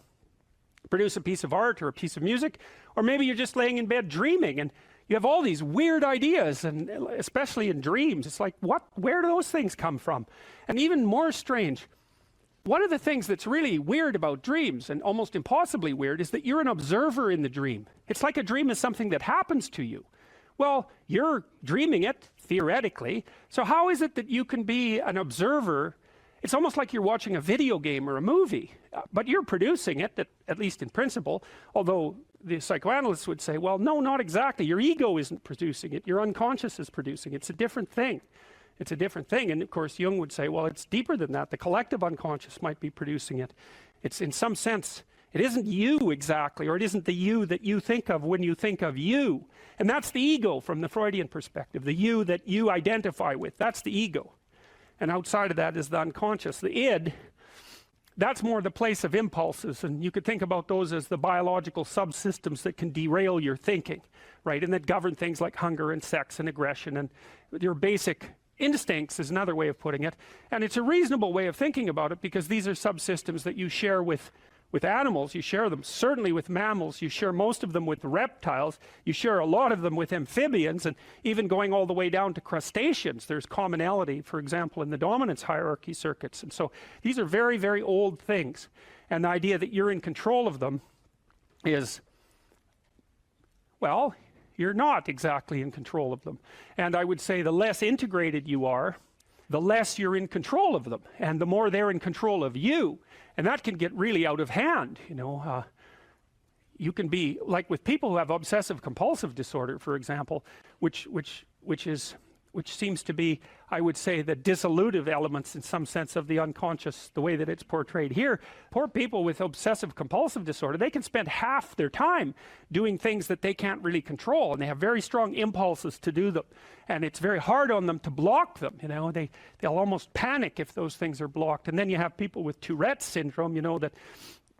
produce a piece of art or a piece of music, or maybe you're just laying in bed dreaming and you have all these weird ideas, and especially in dreams, it's like, where do those things come from? And even more strange, one of the things that's really weird about dreams, and almost impossibly weird, is that you're an observer in the dream. It's like a dream is something that happens to you. Well, you're dreaming it, theoretically, so how is it that you can be an observer? It's almost like you're watching a video game or a movie, but you're producing it, at least in principle, although the psychoanalysts would say, well, no, not exactly. Your ego isn't producing it. Your unconscious is producing it. It's a different thing. It's a different thing. And of course, Jung would say, well, it's deeper than that. The collective unconscious might be producing it. It's, in some sense, it isn't you exactly, or it isn't the you that you think of when you think of you. And that's the ego from the Freudian perspective, the you that you identify with. That's the ego. And outside of that is the unconscious. The id, that's more the place of impulses. And you could think about those as the biological subsystems that can derail your thinking, right? And that govern things like hunger and sex and aggression and your basic instincts is another way of putting it. And it's a reasonable way of thinking about it, because these are subsystems that you share with with animals, you share them certainly with mammals, you share most of them with reptiles, you share a lot of them with amphibians, and even going all the way down to crustaceans, there's commonality, for example, in the dominance hierarchy circuits. And so these are very, very old things, and the idea that you're in control of them is, well, you're not exactly in control of them. And I would say the less integrated you are, the less you're in control of them, and the more they're in control of you. And that can get really out of hand, you know. You can be, like with people who have obsessive compulsive disorder, for example, which seems to be, I would say, the dissolutive elements in some sense of the unconscious, the way that it's portrayed here. Poor people with obsessive compulsive disorder, they can spend half their time doing things that they can't really control, and they have very strong impulses to do them, and it's very hard on them to block them, you know. They'll almost panic if those things are blocked. And then you have people with Tourette's syndrome, you know, that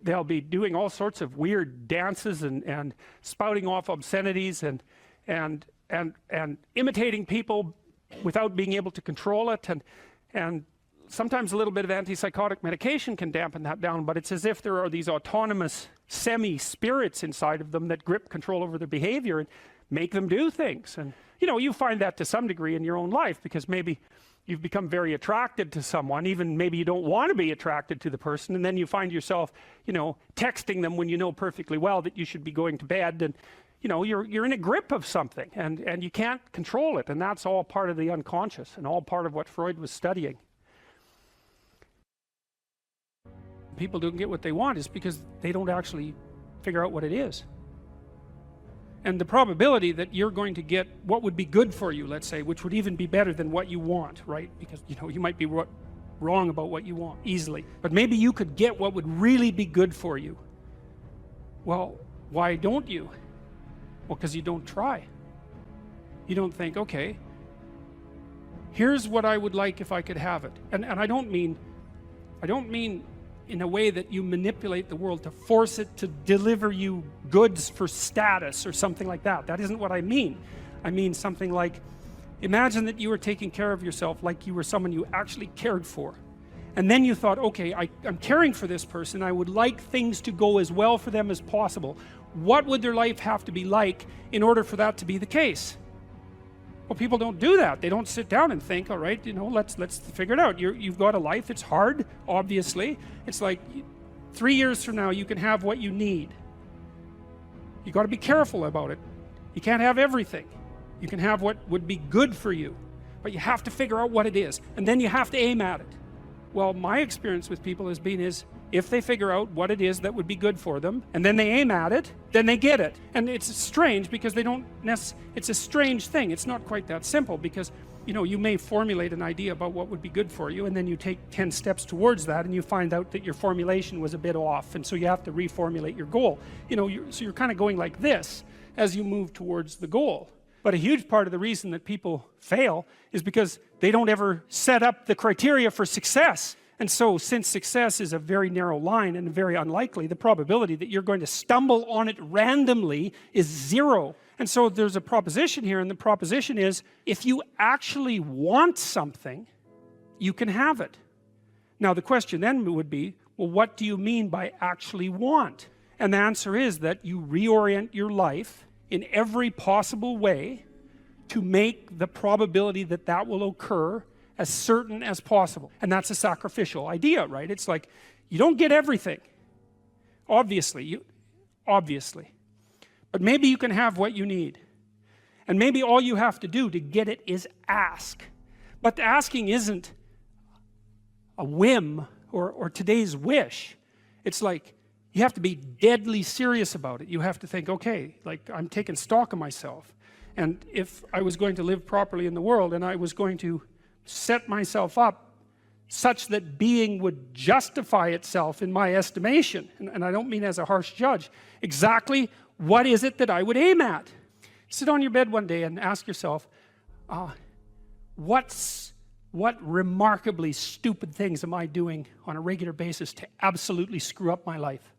they'll be doing all sorts of weird dances and spouting off obscenities and imitating people without being able to control it, and sometimes a little bit of antipsychotic medication can dampen that down, but it's as if there are these autonomous semi-spirits inside of them that grip control over their behavior and make them do things. And you know, you find that to some degree in your own life, because maybe you've become very attracted to someone, even maybe you don't want to be attracted to the person, and then you find yourself, you know, texting them when you know perfectly well that you should be going to bed, and you know, you're in a grip of something, and you can't control it, and that's all part of the unconscious and all part of what Freud was studying. People don't get what they want is because they don't actually figure out what it is. And the probability that you're going to get what would be good for you, let's say, which would even be better than what you want, right? Because, you know, you might be wrong about what you want easily, but maybe you could get what would really be good for you. Well, why don't you? Well, because you don't try. You don't think, okay, here's what I would like if I could have it. And I don't mean in a way that you manipulate the world to force it to deliver you goods for status or something like that. That isn't what I mean. I mean something like, imagine that you were taking care of yourself like you were someone you actually cared for. And then you thought, okay, I'm caring for this person. I would like things to go as well for them as possible. What would their life have to be like in order for that to be the case? Well, people don't do that. They don't sit down and think, all right, you know, let's figure it out. You've got a life. It's hard, obviously. It's like 3 years from now, you can have what you need. You got to be careful about it. You can't have everything. You can have what would be good for you, but you have to figure out what it is, and then you have to aim at it. Well, my experience with people has been if they figure out what it is that would be good for them, and then they aim at it, then they get it. And it's strange because it's a strange thing. It's not quite that simple, because, you know, you may formulate an idea about what would be good for you, and then you take 10 steps towards that, and you find out that your formulation was a bit off, and so you have to reformulate your goal. You know, so you're kind of going like this as you move towards the goal. But a huge part of the reason that people fail is because they don't ever set up the criteria for success. And so, since success is a very narrow line and very unlikely, the probability that you're going to stumble on it randomly is 0. And so there's a proposition here, and the proposition is, if you actually want something, you can have it. Now the question then would be, well, what do you mean by actually want? And the answer is that you reorient your life in every possible way to make the probability that that will occur as certain as possible. And that's a sacrificial idea, right? It's like, you don't get everything, obviously, but maybe you can have what you need, and maybe all you have to do to get it is ask. But asking isn't a whim or today's wish. It's like, you have to be deadly serious about it. You have to think, okay, like, I'm taking stock of myself, and if I was going to live properly in the world, and I was going to set myself up such that being would justify itself in my estimation, and I don't mean as a harsh judge, exactly what is it that I would aim at? Sit on your bed one day and ask yourself, what remarkably stupid things am I doing on a regular basis to absolutely screw up my life?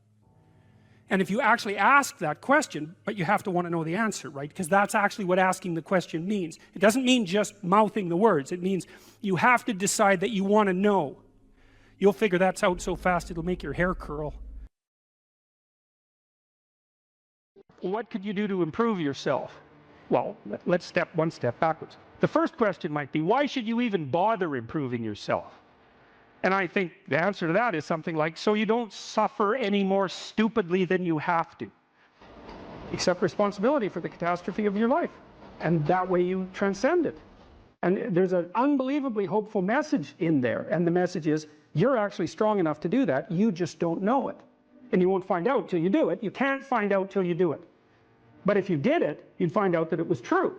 And if you actually ask that question, but you have to want to know the answer, right? Because that's actually what asking the question means. It doesn't mean just mouthing the words. It means you have to decide that you want to know. You'll figure that out so fast it'll make your hair curl. What could you do to improve yourself? Well, let's step one step backwards. The first question might be, why should you even bother improving yourself? And I think the answer to that is something like, so you don't suffer any more stupidly than you have to. Accept responsibility for the catastrophe of your life. And that way you transcend it. And there's an unbelievably hopeful message in there. And the message is, you're actually strong enough to do that. You just don't know it. And you won't find out till you do it. You can't find out till you do it. But if you did it, you'd find out that it was true.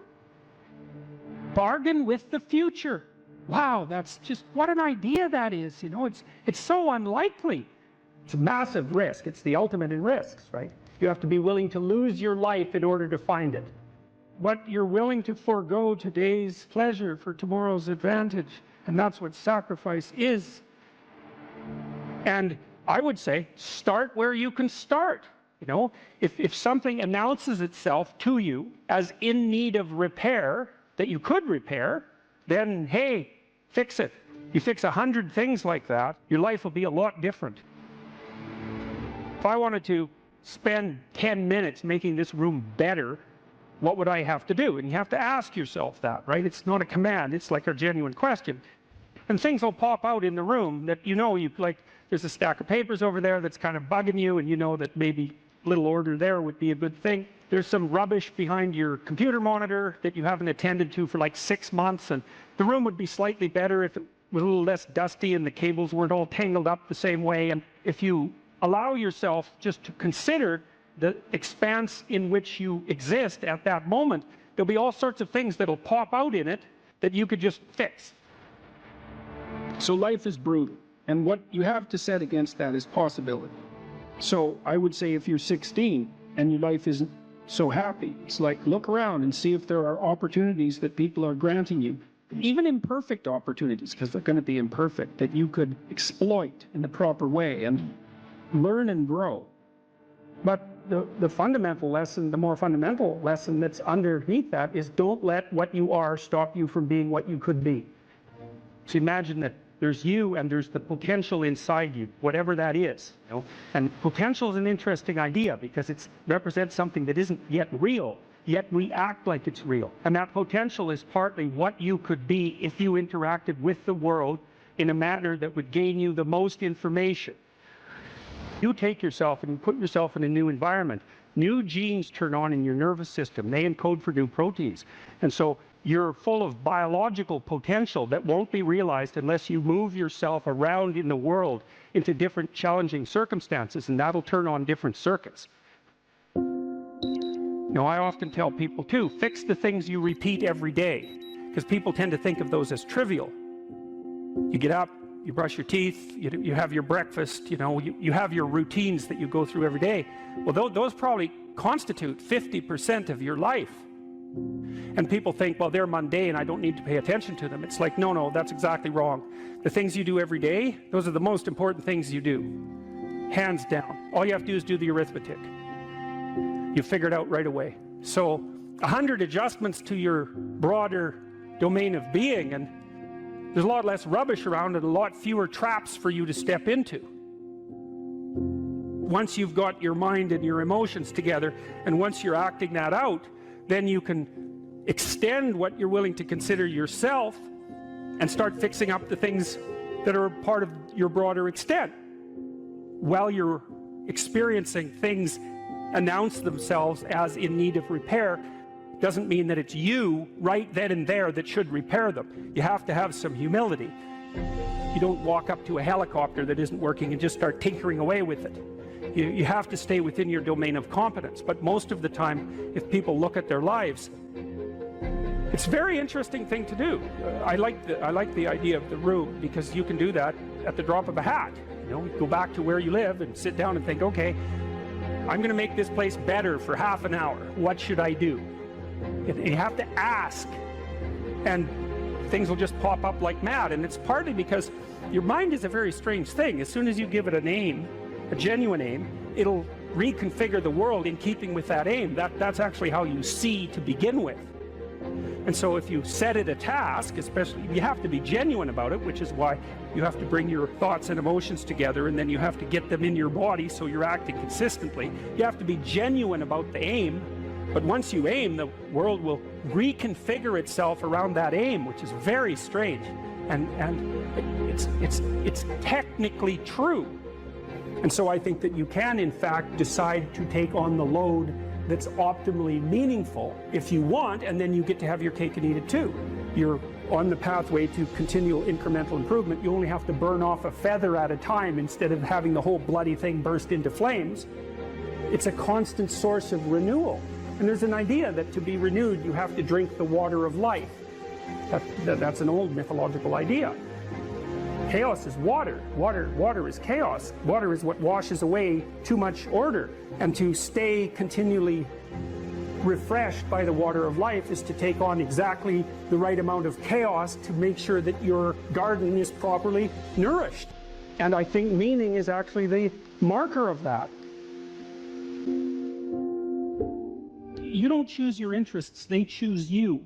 Bargain with the future. Wow, that's just, what an idea that is. You know, it's so unlikely. It's a massive risk. It's the ultimate in risks, right? You have to be willing to lose your life in order to find it. What you're willing to forego today's pleasure for tomorrow's advantage. And that's what sacrifice is. And I would say, start where you can start. You know, if something announces itself to you as in need of repair, that you could repair, then, hey, fix it. You fix 100 things like that, your life will be a lot different. If I wanted to spend 10 minutes making this room better, what would I have to do? And you have to ask yourself that, right? It's not a command, it's like a genuine question. And things will pop out in the room that you know, like, there's a stack of papers over there that's kind of bugging you, and you know that maybe a little order there would be a good thing. There's some rubbish behind your computer monitor that you haven't attended to for like 6 months, and the room would be slightly better if it was a little less dusty and the cables weren't all tangled up the same way. And if you allow yourself just to consider the expanse in which you exist at that moment, there'll be all sorts of things that'll pop out in it that you could just fix. So life is brutal, and what you have to set against that is possibility. So I would say if you're 16 and your life isn't so happy, it's like, look around and see if there are opportunities that people are granting you, even imperfect opportunities, because they're going to be imperfect, that you could exploit in the proper way and learn and grow. But the fundamental lesson, the more fundamental lesson that's underneath that is, don't let what you are stop you from being what you could be. So imagine that there's you and there's the potential inside you, whatever that is. You know? And potential is an interesting idea because it represents something that isn't yet real, yet we act like it's real. And that potential is partly what you could be if you interacted with the world in a manner that would gain you the most information. You take yourself and you put yourself in a new environment. New genes turn on in your nervous system. They encode for new proteins. And so you're full of biological potential that won't be realized unless you move yourself around in the world into different challenging circumstances, and that'll turn on different circuits. You know, I often tell people too, fix the things you repeat every day, because people tend to think of those as trivial. You get up, you brush your teeth, you have your breakfast, you know, you have your routines that you go through every day. Well, those probably constitute 50% of your life. And people think, well, they're mundane, I don't need to pay attention to them. It's like, no, that's exactly wrong. The things you do every day, those are the most important things you do. Hands down. All you have to do is do the arithmetic. You figure it out right away. So 100 adjustments to your broader domain of being, and there's a lot less rubbish around and a lot fewer traps for you to step into. Once you've got your mind and your emotions together, and once you're acting that out, then you can extend what you're willing to consider yourself and start fixing up the things that are part of your broader extent. While you're experiencing things announce themselves as in need of repair, doesn't mean that it's you right then and there that should repair them. You have to have some humility. You don't walk up to a helicopter that isn't working and just start tinkering away with it. You have to stay within your domain of competence. But most of the time, if people look at their lives, it's a very interesting thing to do. I like the idea of the room, because you can do that at the drop of a hat. You know, go back to where you live and sit down and think, okay, I'm going to make this place better for half an hour. What should I do? And you have to ask, and things will just pop up like mad. And it's partly because your mind is a very strange thing. As soon as you give it a name, a genuine aim, it'll reconfigure the world in keeping with that aim. That's actually how you see to begin with. And so if you set it a task, especially, you have to be genuine about it, which is why you have to bring your thoughts and emotions together, and then you have to get them in your body so you're acting consistently. You have to be genuine about the aim, but once you aim, the world will reconfigure itself around that aim, which is very strange. And it's technically true. And so I think that you can, in fact, decide to take on the load that's optimally meaningful if you want, and then you get to have your cake and eat it too. You're on the pathway to continual incremental improvement. You only have to burn off a feather at a time instead of having the whole bloody thing burst into flames. It's a constant source of renewal. And there's an idea that to be renewed, you have to drink the water of life. That's an old mythological idea. Chaos is water. Water is chaos. Water is what washes away too much order. And to stay continually refreshed by the water of life is to take on exactly the right amount of chaos to make sure that your garden is properly nourished. And I think meaning is actually the marker of that. You don't choose your interests, they choose you.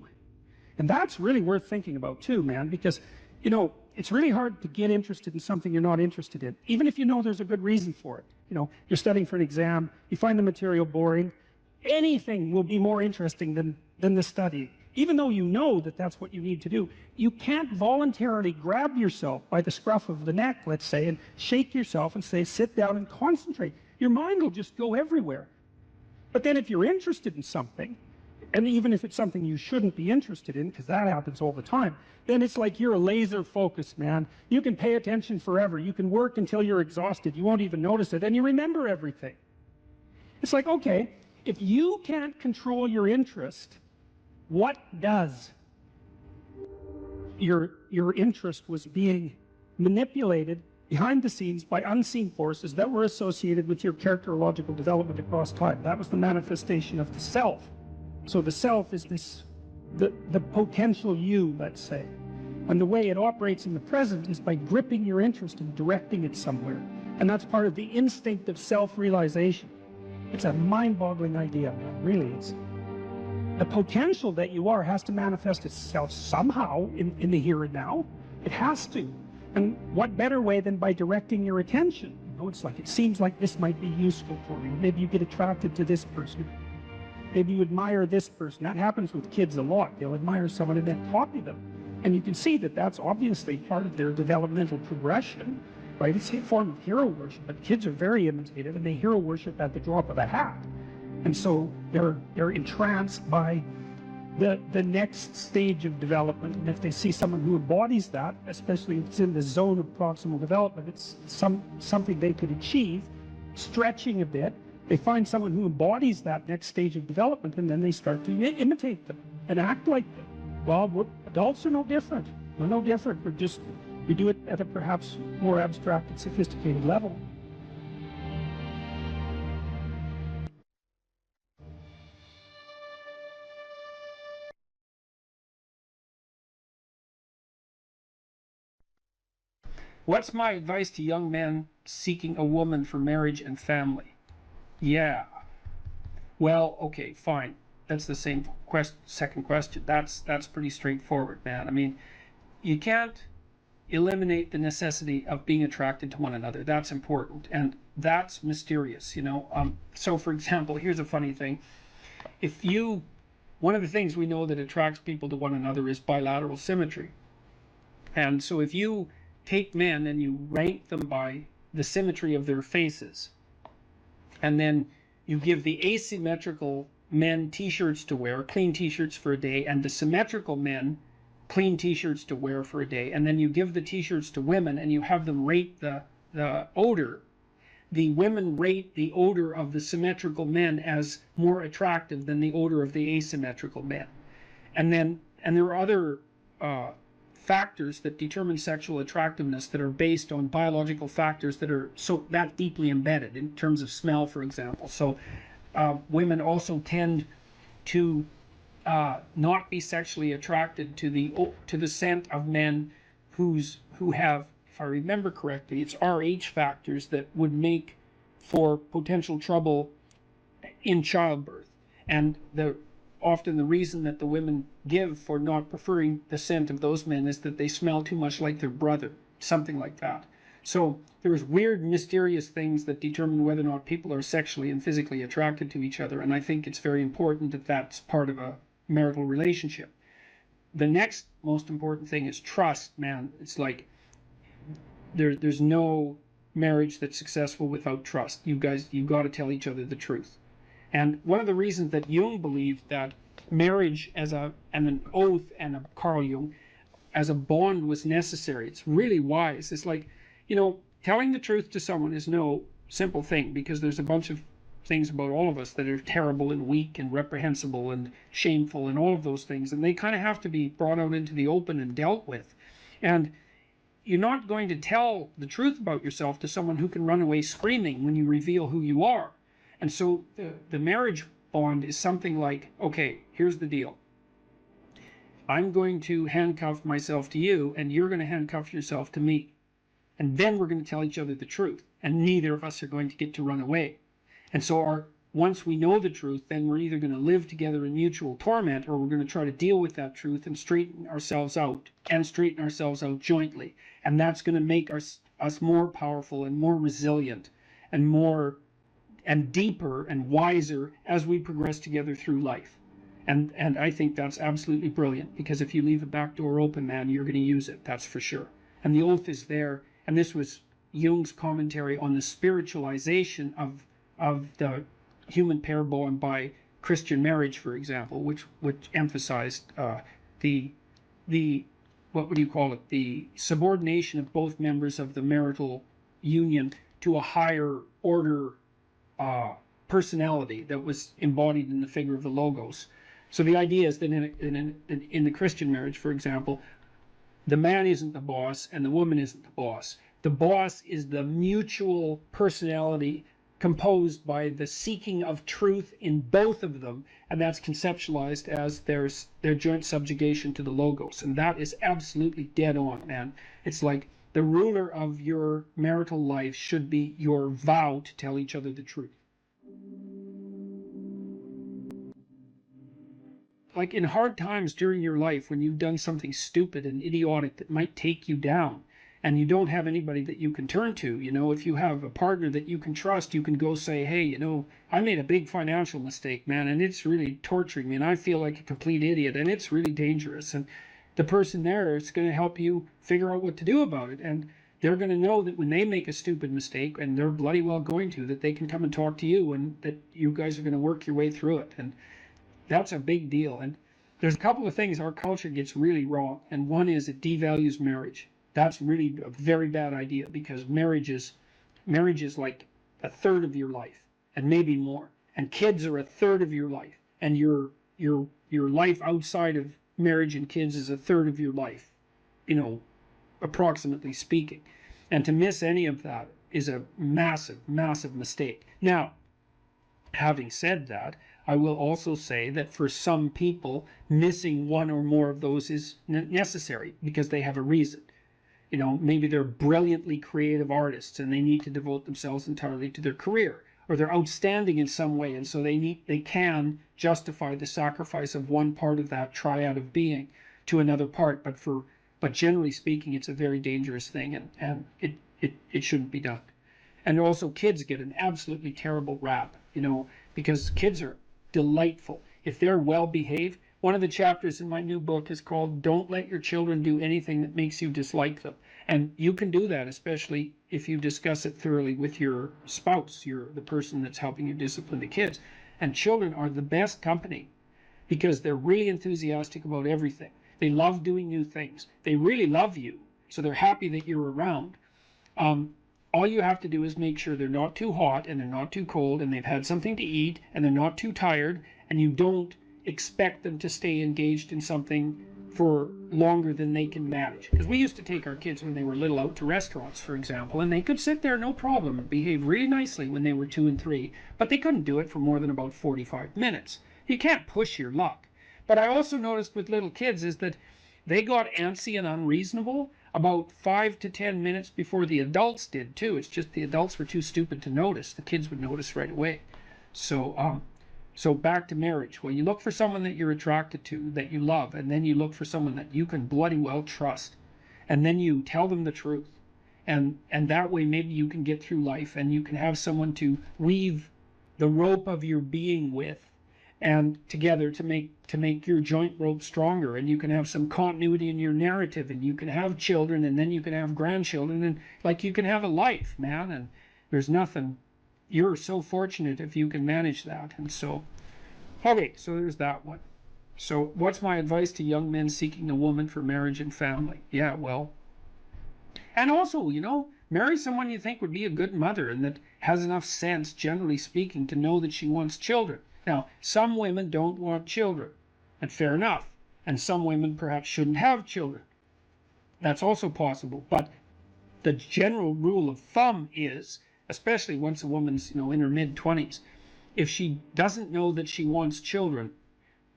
And that's really worth thinking about too, man, because, you know, it's really hard to get interested in something you're not interested in, even if you know there's a good reason for it. You know, you're studying for an exam, you find the material boring, anything will be more interesting than the study. Even though you know that that's what you need to do, you can't voluntarily grab yourself by the scruff of the neck, let's say, and shake yourself and say, sit down and concentrate. Your mind will just go everywhere. But then if you're interested in something, and even if it's something you shouldn't be interested in, because that happens all the time, then it's like you're a laser focused, man. You can pay attention forever. You can work until you're exhausted. You won't even notice it, and you remember everything. It's like, okay, if you can't control your interest, what does? Your interest was being manipulated behind the scenes by unseen forces that were associated with your characterological development across time. That was the manifestation of the self. So the self is this, the potential you, let's say. And the way it operates in the present is by gripping your interest and directing it somewhere. And that's part of the instinct of self-realization. It's a mind-boggling idea, really. It's, the potential that you are has to manifest itself somehow in the here and now. It has to. And what better way than by directing your attention? You know, it's like, it seems like this might be useful for you. Maybe you get attracted to this person. Maybe you admire this person. That happens with kids a lot. They'll admire someone and then copy them. And you can see that that's obviously part of their developmental progression, right? It's a form of hero worship, but kids are very imitative and they hero worship at the drop of a hat. And so they're entranced by the next stage of development. And if they see someone who embodies that, especially if it's in the zone of proximal development, it's something they could achieve, stretching a bit. They find someone who embodies that next stage of development, and then they start to imitate them and act like them. Well, adults are no different. We're no different. We do it at a perhaps more abstract and sophisticated level. What's my advice to young men seeking a woman for marriage and family? Yeah. Well, okay, fine. That's the same second question. That's pretty straightforward, man. I mean, you can't eliminate the necessity of being attracted to one another. That's important, and that's mysterious, you know. So, for example, here's a funny thing. One of the things we know that attracts people to one another is bilateral symmetry. And so if you take men and you rank them by the symmetry of their faces, and then you give the asymmetrical men t-shirts to wear, clean t-shirts for a day, and the symmetrical men clean t-shirts to wear for a day, and then you give the t-shirts to women and you have them rate the odor, the women rate the odor of the symmetrical men as more attractive than the odor of the asymmetrical men. And there are other factors that determine sexual attractiveness that are based on biological factors that are that deeply embedded, in terms of smell, for example. So women also tend to not be sexually attracted to the scent of men who have, if I remember correctly, it's Rh factors that would make for potential trouble in childbirth. And the often the reason that the women give for not preferring the scent of those men is that they smell too much like their brother, something like that. So there's weird, mysterious things that determine whether or not people are sexually and physically attracted to each other, and I think it's very important that that's part of a marital relationship. The next most important thing is trust, man. It's like there's no marriage that's successful without trust. You've got to tell each other the truth. And one of the reasons that Jung believed that marriage and an oath and Carl Jung as a bond was necessary, it's really wise. It's like, telling the truth to someone is no simple thing, because there's a bunch of things about all of us that are terrible and weak and reprehensible and shameful and all of those things, and they kind of have to be brought out into the open and dealt with. And you're not going to tell the truth about yourself to someone who can run away screaming when you reveal who you are. And so the marriage bond is something like, okay, here's the deal. I'm going to handcuff myself to you, and you're going to handcuff yourself to me. And then we're going to tell each other the truth, and neither of us are going to get to run away. And so once we know the truth, then we're either going to live together in mutual torment, or we're going to try to deal with that truth and straighten ourselves out jointly. And that's going to make us more powerful and more resilient and deeper and wiser as we progress together through life. And I think that's absolutely brilliant, because if you leave a back door open, man, you're going to use it, that's for sure. And the oath is there. And this was Jung's commentary on the spiritualization of the human pair bond by Christian marriage, for example, which emphasized the what would you call it, the subordination of both members of the marital union to a higher order personality that was embodied in the figure of the logos. So the idea is that in the Christian marriage, for example, the man isn't the boss and the woman isn't the boss. The boss is the mutual personality composed by the seeking of truth in both of them, and that's conceptualized as their joint subjugation to the logos. And that is absolutely dead on, man. It's like the ruler of your marital life should be your vow to tell each other the truth. Like in hard times during your life, when you've done something stupid and idiotic that might take you down, and you don't have anybody that you can turn to, if you have a partner that you can trust, you can go say, hey, I made a big financial mistake, man, and it's really torturing me, and I feel like a complete idiot, and it's really dangerous. And the person there is going to help you figure out what to do about it. And they're going to know that when they make a stupid mistake, and they're bloody well going to, that they can come and talk to you, and that you guys are going to work your way through it. And that's a big deal. And there's a couple of things our culture gets really wrong, and one is it devalues marriage. That's really a very bad idea, because marriage is like a third of your life, and maybe more. And kids are a third of your life, and your life outside of marriage and kids is a third of your life, approximately speaking. And to miss any of that is a massive, massive mistake. Now, having said that, I will also say that for some people, missing one or more of those is necessary, because they have a reason. Maybe they're brilliantly creative artists and they need to devote themselves entirely to their career, or they're outstanding in some way, and so they can justify the sacrifice of one part of that triad of being to another part. But generally speaking, it's a very dangerous thing, and it shouldn't be done. And also, kids get an absolutely terrible rap, because kids are delightful if they're well behaved. One of the chapters in my new book is called Don't Let Your Children Do Anything That Makes You Dislike Them. And you can do that, especially if you discuss it thoroughly with your spouse, the person that's helping you discipline the kids. And children are the best company, because they're really enthusiastic about everything. They love doing new things. They really love you, so they're happy that you're around. All you have to do is make sure they're not too hot and they're not too cold, and they've had something to eat and they're not too tired, and you don't expect them to stay engaged in something for longer than they can manage. Because we used to take our kids when they were little out to restaurants, for example, and they could sit there no problem and behave really nicely when they were 2 and 3, but they couldn't do it for more than about 45 minutes. You can't push your luck. But I also noticed with little kids is that they got antsy and unreasonable about 5 to 10 minutes before the adults did too. It's just the adults were too stupid to notice. The kids would notice right away. So So back to marriage. Well, you look for someone that you're attracted to, that you love, and then you look for someone that you can bloody well trust. And then you tell them the truth. And that way maybe you can get through life and you can have someone to weave the rope of your being with and together to make your joint rope stronger, and you can have some continuity in your narrative, and you can have children, and then you can have grandchildren, and like you can have a life, man, and there's nothing. You're so fortunate if you can manage that. And so, okay, so there's that one. So what's my advice to young men seeking a woman for marriage and family? Yeah, well, and also, you know, marry someone you think would be a good mother and that has enough sense, generally speaking, to know that she wants children. Now, some women don't want children, and fair enough. And some women perhaps shouldn't have children. That's also possible. But the general rule of thumb is, especially once a woman's, you know, in her mid-20s, if she doesn't know that she wants children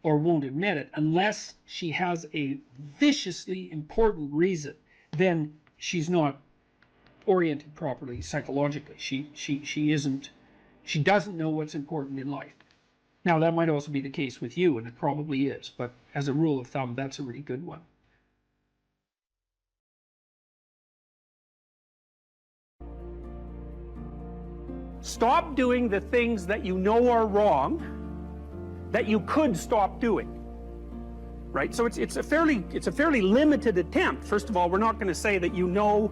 or won't admit it, unless she has a viciously important reason, then she's not oriented properly psychologically. She doesn't know what's important in life. Now, that might also be the case with you, and it probably is, but as a rule of thumb, that's a really good one. Stop doing the things that you know are wrong that you could stop doing. Right? So it's a fairly limited attempt. First of all, we're not going to say that you know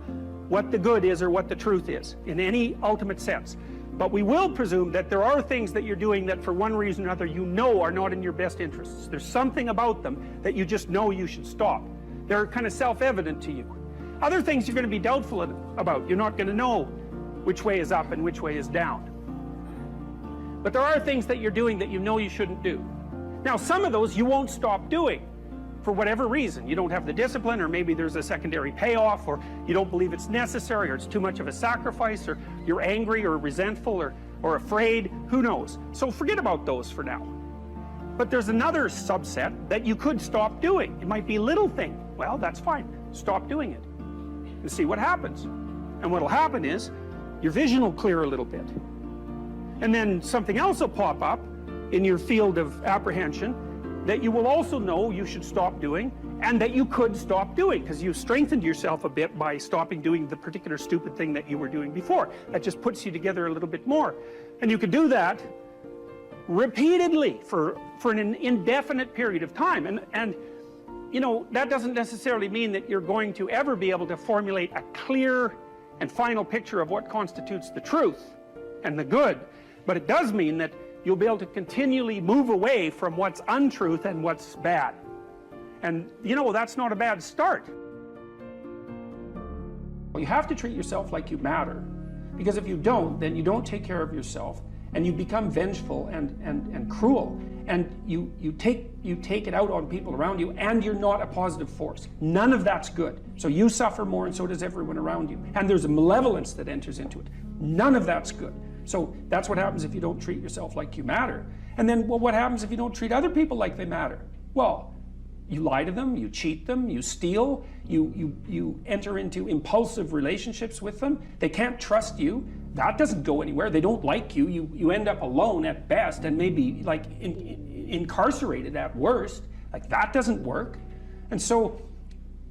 what the good is or what the truth is in any ultimate sense. But we will presume that there are things that you're doing that for one reason or another you know are not in your best interests. There's something about them that you just know you should stop. They're kind of self-evident to you. Other things you're going to be doubtful about. You're not going to know which way is up and which way is down. But there are things that you're doing that you know you shouldn't do. Now, some of those you won't stop doing for whatever reason. You don't have the discipline, or maybe there's a secondary payoff, or you don't believe it's necessary, or it's too much of a sacrifice, or you're angry or resentful or afraid. Who knows? So forget about those for now. But there's another subset that you could stop doing. It might be a little thing. Well, that's fine. Stop doing it and see what happens. And what'll happen is your vision will clear a little bit. And then something else will pop up in your field of apprehension that you will also know you should stop doing, and that you could stop doing, because you've strengthened yourself a bit by stopping doing the particular stupid thing that you were doing before. That just puts you together a little bit more. And you could do that repeatedly for an indefinite period of time. And you know, that doesn't necessarily mean that you're going to ever be able to formulate a clear and final picture of what constitutes the truth and the good. But it does mean that you'll be able to continually move away from what's untruth and what's bad. And, you know, that's not a bad start. You have to treat yourself like you matter. Because if you don't, then you don't take care of yourself, and you become vengeful and cruel. And you take it out on people around you, and you're not a positive force. None of that's good. So you suffer more, and so does everyone around you. And there's a malevolence that enters into it. None of that's good. So that's what happens if you don't treat yourself like you matter. And then, well, what happens if you don't treat other people like they matter? Well, you lie to them, you cheat them, you steal, you enter into impulsive relationships with them. They can't trust you. That doesn't go anywhere. They don't like you. You end up alone at best, and maybe like incarcerated at worst. Like, that doesn't work. And so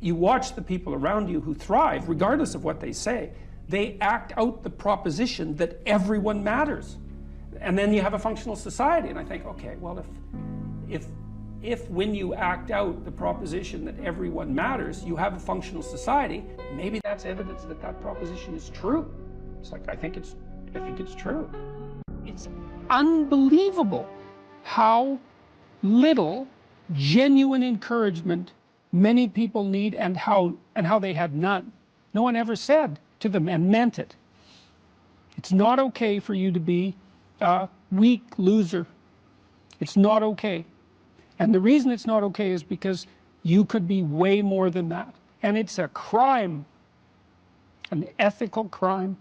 you watch the people around you who thrive, regardless of what they say. They act out the proposition that everyone matters. And then you have a functional society. And I think, okay, well, if when you act out the proposition that everyone matters, you have a functional society, maybe that's evidence that that proposition is true. It's like, I think it's true. It's unbelievable how little genuine encouragement many people need, and how they had none. No one ever said to them and meant it. It's not okay for you to be a weak loser. It's not okay. And the reason it's not okay is because you could be way more than that. And it's a crime, an ethical crime,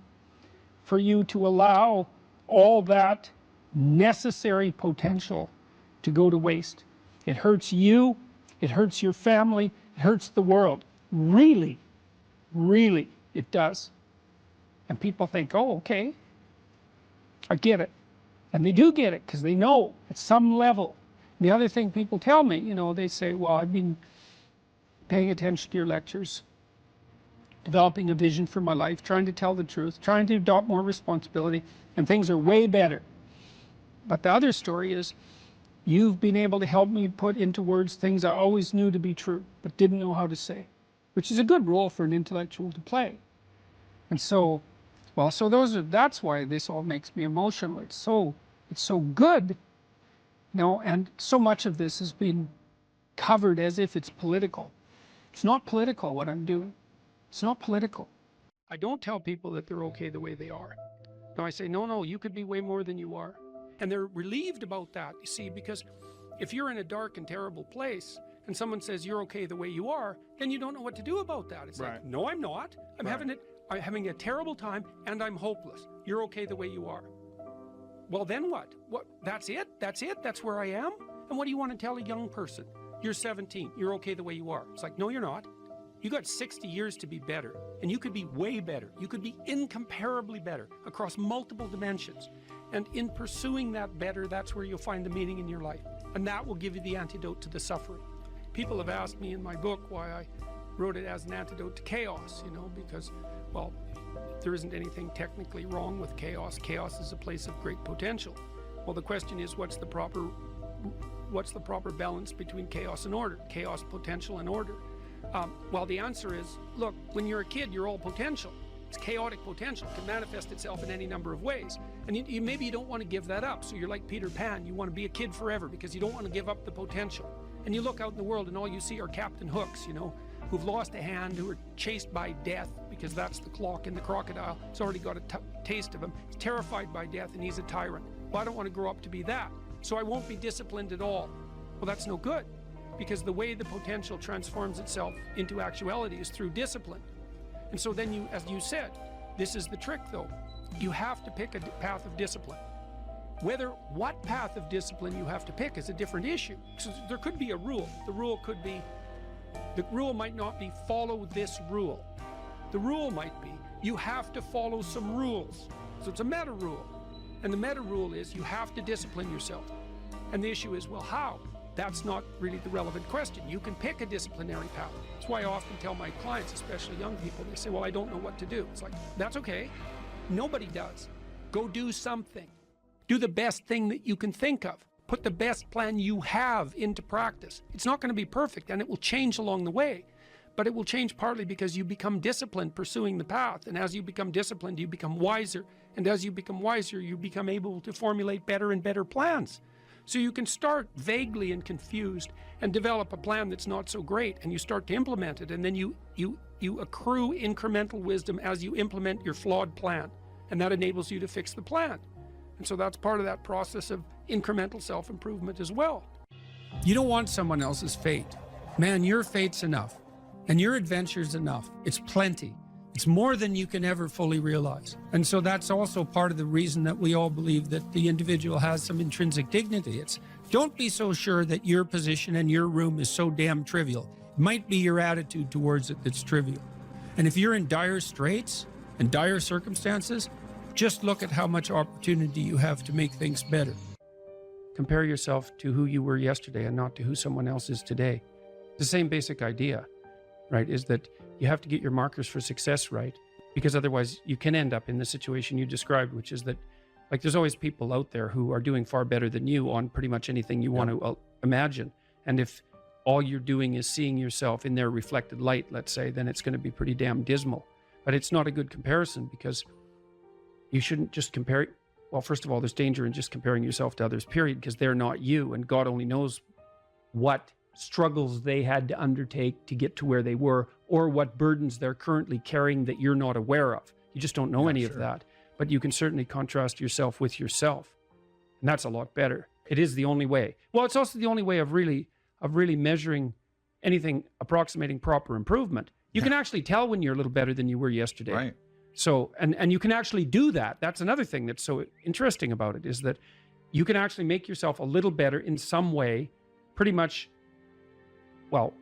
for you to allow all that necessary potential to go to waste. It hurts you, it hurts your family, it hurts the world. Really, really, it does. And people think, oh, okay, I get it. And they do get it because they know at some level. The other thing people tell me, you know, they say, well, I've been paying attention to your lectures, developing a vision for my life, trying to tell the truth, trying to adopt more responsibility, and things are way better. But the other story is, you've been able to help me put into words things I always knew to be true, but didn't know how to say, which is a good role for an intellectual to play. And so, well, so that's why this all makes me emotional. It's so good, you know, and so much of this has been covered as if it's political. It's not political, what I'm doing. It's not political. I don't tell people that they're okay the way they are. No, I say, no, you could be way more than you are. And they're relieved about that, you see, because if you're in a dark and terrible place and someone says you're okay the way you are, then you don't know what to do about that. It's like, no, I'm not. I'm having a terrible time and I'm hopeless. You're okay the way you are. Well, then what? That's it? That's where I am? And what do you want to tell a young person? You're 17. You're okay the way you are. It's like, no, you're not. You got 60 years to be better, and you could be way better. You could be incomparably better across multiple dimensions. And in pursuing that better, that's where you'll find the meaning in your life. And that will give you the antidote to the suffering. People have asked me in my book why I wrote it as an antidote to chaos, you know, because, well, there isn't anything technically wrong with chaos. Chaos is a place of great potential. Well, the question is, what's the proper balance between chaos and order? Chaos, potential, and order. Well, the answer is, look, when you're a kid, you're all potential. It's chaotic potential. It can manifest itself in any number of ways. And maybe you don't want to give that up. So you're like Peter Pan. You want to be a kid forever because you don't want to give up the potential. And you look out in the world and all you see are Captain Hooks, you know, who've lost a hand, who are chased by death because that's the clock in the crocodile. It's already got a taste of him. He's terrified by death and he's a tyrant. Well, I don't want to grow up to be that. So I won't be disciplined at all. Well, that's no good. Because the way the potential transforms itself into actuality is through discipline. And so then as you said, this is the trick though. You have to pick a path of discipline. What path of discipline you have to pick is a different issue. So there could be a rule. The rule might not be follow this rule. The rule might be you have to follow some rules. So it's a meta rule. And the meta rule is you have to discipline yourself. And the issue is, well, how? That's not really the relevant question. You can pick a disciplinary path. That's why I often tell my clients, especially young people, they say, well, I don't know what to do. It's like, that's okay. Nobody does. Go do something. Do the best thing that you can think of. Put the best plan you have into practice. It's not going to be perfect, and it will change along the way. But it will change partly because you become disciplined pursuing the path. And as you become disciplined, you become wiser. And as you become wiser, you become able to formulate better and better plans. So you can start vaguely and confused and develop a plan that's not so great, and you start to implement it, and then you accrue incremental wisdom as you implement your flawed plan, and that enables you to fix the plan. And so that's part of that process of incremental self-improvement as well. You don't want someone else's fate. Man, your fate's enough, and your adventure's enough. It's plenty. It's more than you can ever fully realize. And so that's also part of the reason that we all believe that the individual has some intrinsic dignity. It's don't be so sure that your position and your room is so damn trivial. It might be your attitude towards it that's trivial. And if you're in dire straits and dire circumstances, just look at how much opportunity you have to make things better. Compare yourself to who you were yesterday and not to who someone else is today. The same basic idea, right, is that you have to get your markers for success right, because otherwise you can end up in the situation you described, which is that, like, there's always people out there who are doing far better than you on pretty much anything you want to imagine. And if all you're doing is seeing yourself in their reflected light, let's say, then it's going to be pretty damn dismal. But it's not a good comparison, because you shouldn't just compare. Well, first of all, there's danger in just comparing yourself to others, period, because they're not you, and God only knows what struggles they had to undertake to get to where they were, or what burdens they're currently carrying that you're not aware of. You just don't know any of that. But you can certainly contrast yourself with yourself. And that's a lot better. It is the only way. Well, it's also the only way of really measuring anything approximating proper improvement. You can actually tell when you're a little better than you were yesterday. Right. So, and you can actually do that. That's another thing that's so interesting about it, is that you can actually make yourself a little better in some way, pretty much. Well,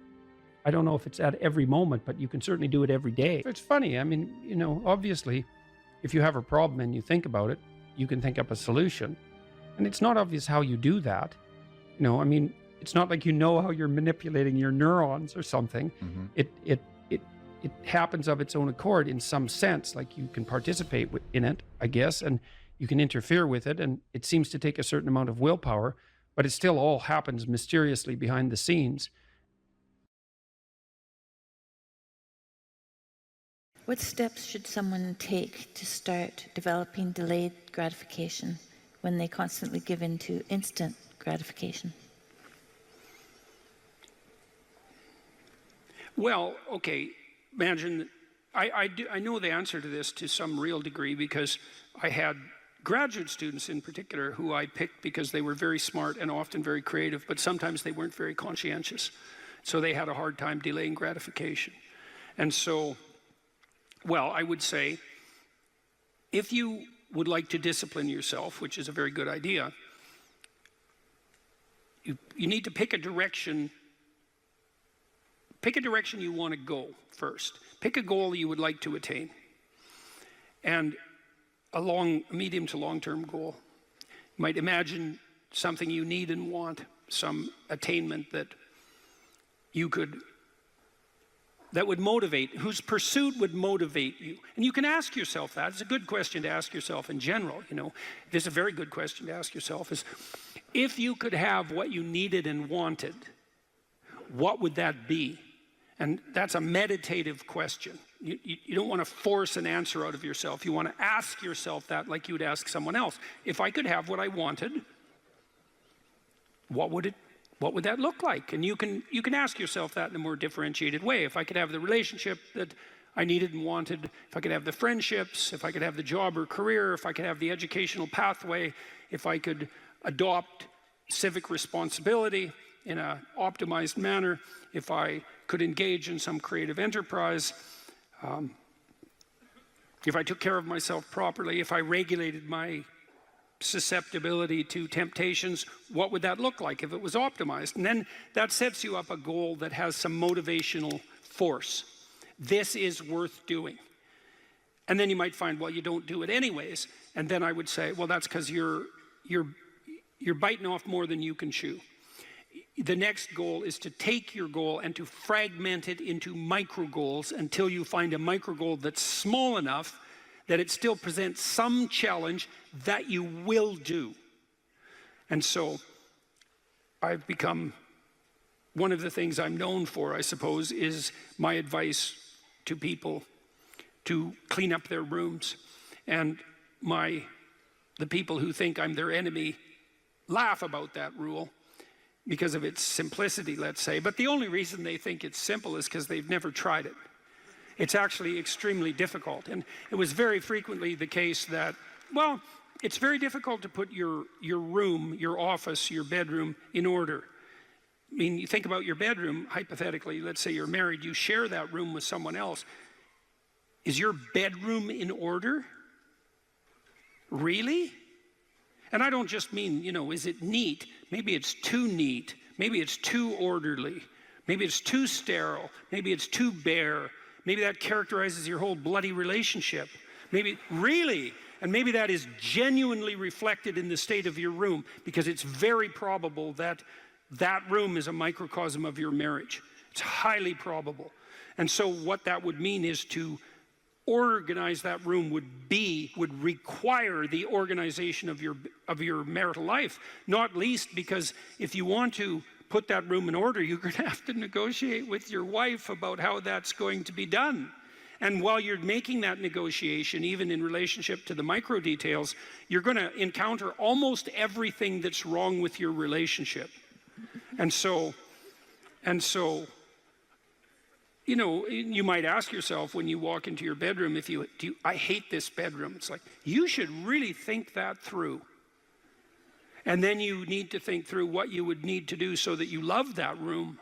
I don't know if it's at every moment, but you can certainly do it every day. It's funny. I mean, you know, obviously, if you have a problem and you think about it, you can think up a solution. And it's not obvious how you do that. You know, I mean, it's not like you know how you're manipulating your neurons or something. It happens of its own accord in some sense, like you can participate in it, I guess, and you can interfere with it, and it seems to take a certain amount of willpower, but it still all happens mysteriously behind the scenes. What steps should someone take to start developing delayed gratification when they constantly give in to instant gratification? Well, okay, imagine, I know the answer to this to some real degree, because I had graduate students in particular who I picked because they were very smart and often very creative, but sometimes they weren't very conscientious. So they had a hard time delaying gratification. And so, well, I would say, if you would like to discipline yourself, which is a very good idea, you need to pick a direction. Pick a direction you want to go first. Pick a goal you would like to attain. And a medium to long-term goal. You might imagine something you need and want, some attainment that would motivate, whose pursuit would motivate you. And you can ask yourself that. It's a good question to ask yourself in general, you know. This is a very good question to ask yourself, is if you could have what you needed and wanted, what would that be? And that's a meditative question. You don't want to force an answer out of yourself. You want to ask yourself that like you would ask someone else. If I could have what I wanted, what would that look like? And you can ask yourself that in a more differentiated way. If I could have the relationship that I needed and wanted, if I could have the friendships, if I could have the job or career, if I could have the educational pathway, if I could adopt civic responsibility in an optimized manner, if I could engage in some creative enterprise, if I took care of myself properly, if I regulated my susceptibility to temptations, what would that look like if it was optimized? And then that sets you up a goal that has some motivational force. This is worth doing. And then you might find, well, you don't do it anyways. And then I would say, well, that's because you're biting off more than you can chew. The next goal is to take your goal and to fragment it into micro goals until you find a micro goal that's small enough that it still presents some challenge that you will do. And so I've become, one of the things I'm known for, I suppose, is my advice to people to clean up their rooms. And the people who think I'm their enemy laugh about that rule because of its simplicity, let's say. But the only reason they think it's simple is because they've never tried it. It's actually extremely difficult. And it was very frequently the case that, well, it's very difficult to put your room, your office, your bedroom in order. I mean, you think about your bedroom, hypothetically, let's say you're married, you share that room with someone else. Is your bedroom in order? Really? And I don't just mean, you know, is it neat? Maybe it's too neat. Maybe it's too orderly. Maybe it's too sterile. Maybe it's too bare. Maybe that characterizes your whole bloody relationship. Maybe, really? And maybe that is genuinely reflected in the state of your room, because it's very probable that that room is a microcosm of your marriage. It's highly probable. And so what that would mean is to organize that room would require the organization of your marital life, not least because if you want to put that room in order, you're going to have to negotiate with your wife about how that's going to be done. And while you're making that negotiation, even in relationship to the micro details, you're going to encounter almost everything that's wrong with your relationship. And so, you know, you might ask yourself when you walk into your bedroom, I hate this bedroom. It's like, you should really think that through. And then you need to think through what you would need to do so that you love that room,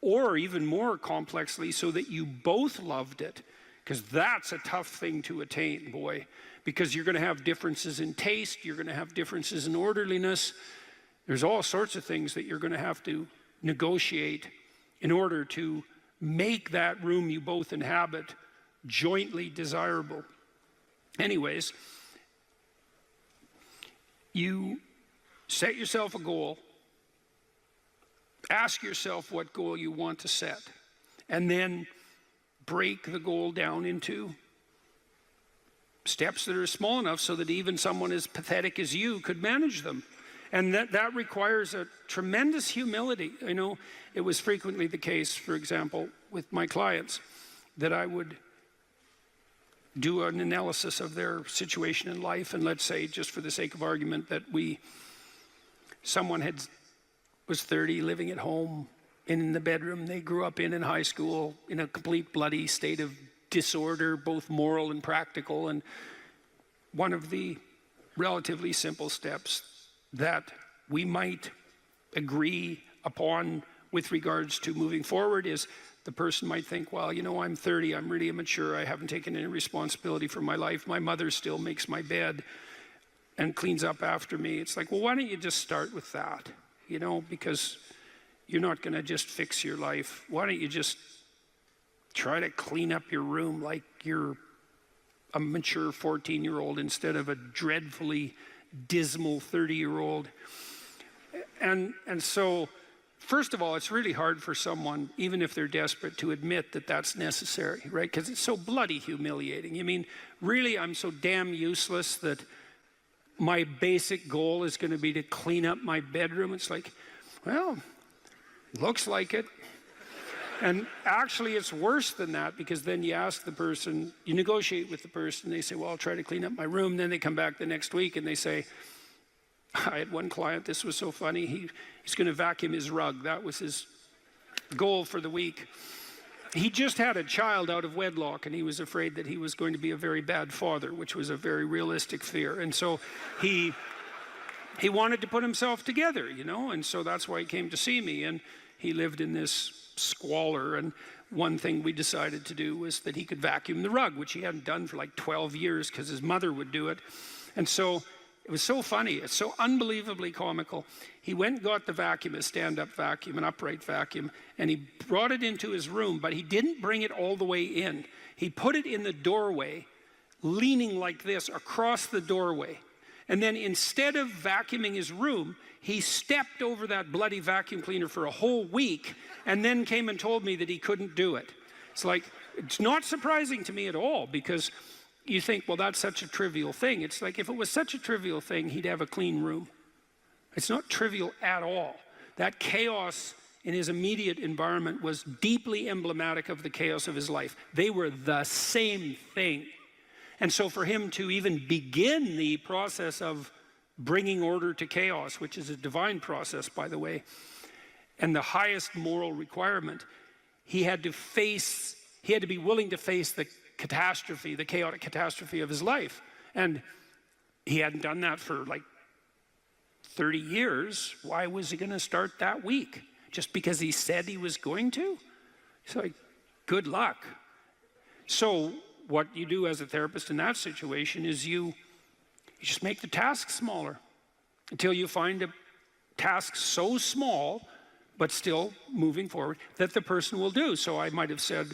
or even more complexly, so that you both loved it. Because that's a tough thing to attain, boy, because you're going to have differences in taste, you're going to have differences in orderliness. There's all sorts of things that you're going to have to negotiate in order to make that room you both inhabit jointly desirable. Anyways, you Set yourself a goal. Ask yourself what goal you want to set. And then break the goal down into steps that are small enough so that even someone as pathetic as you could manage them. And that requires a tremendous humility. I know it was frequently the case, for example, with my clients, that I would do an analysis of their situation in life, and let's say, just for the sake of argument, that someone was 30, living at home, in the bedroom they grew up in high school, in a complete bloody state of disorder, both moral and practical. And one of the relatively simple steps that we might agree upon with regards to moving forward is the person might think, well, you know, I'm 30, I'm really immature, I haven't taken any responsibility for my life, my mother still makes my bed and cleans up after me. It's like, well, why don't you just start with that? You know, because you're not going to just fix your life. Why don't you just try to clean up your room like you're a mature 14-year-old instead of a dreadfully dismal 30-year-old. And so, first of all, it's really hard for someone, even if they're desperate, to admit that that's necessary, right? Because it's so bloody humiliating. I mean, really, I'm so damn useless that my basic goal is going to be to clean up my bedroom. It's like, well, looks like it. And actually, it's worse than that, because then you ask the person, you negotiate with the person, they say, well, I'll try to clean up my room. Then they come back the next week and they say, I had one client, this was so funny, he's going to vacuum his rug. That was his goal for the week. He just had a child out of wedlock, and he was afraid that he was going to be a very bad father, which was a very realistic fear. And so he wanted to put himself together, you know, and so that's why he came to see me. And he lived in this squalor, and one thing we decided to do was that he could vacuum the rug, which he hadn't done for like 12 years because his mother would do it. And so it was so funny, it's so unbelievably comical. He went and got the vacuum, a stand-up vacuum, an upright vacuum, and he brought it into his room, but he didn't bring it all the way in. He put it in the doorway, leaning like this across the doorway. And then instead of vacuuming his room, he stepped over that bloody vacuum cleaner for a whole week and then came and told me that he couldn't do it. It's like, it's not surprising to me at all, because you think, well, that's such a trivial thing. It's like, if it was such a trivial thing, he'd have a clean room. It's not trivial at all. That chaos in his immediate environment was deeply emblematic of the chaos of his life. They were the same thing. And so for him to even begin the process of bringing order to chaos, which is a divine process, by the way, and the highest moral requirement, he had to be willing to face the catastrophe, the chaotic catastrophe of his life. And he hadn't done that for like 30 years. Why was he going to start that week? Just because he said he was going to? It's like, good luck. So what you do as a therapist in that situation is you just make the task smaller until you find a task so small, but still moving forward, that the person will do. So I might have said,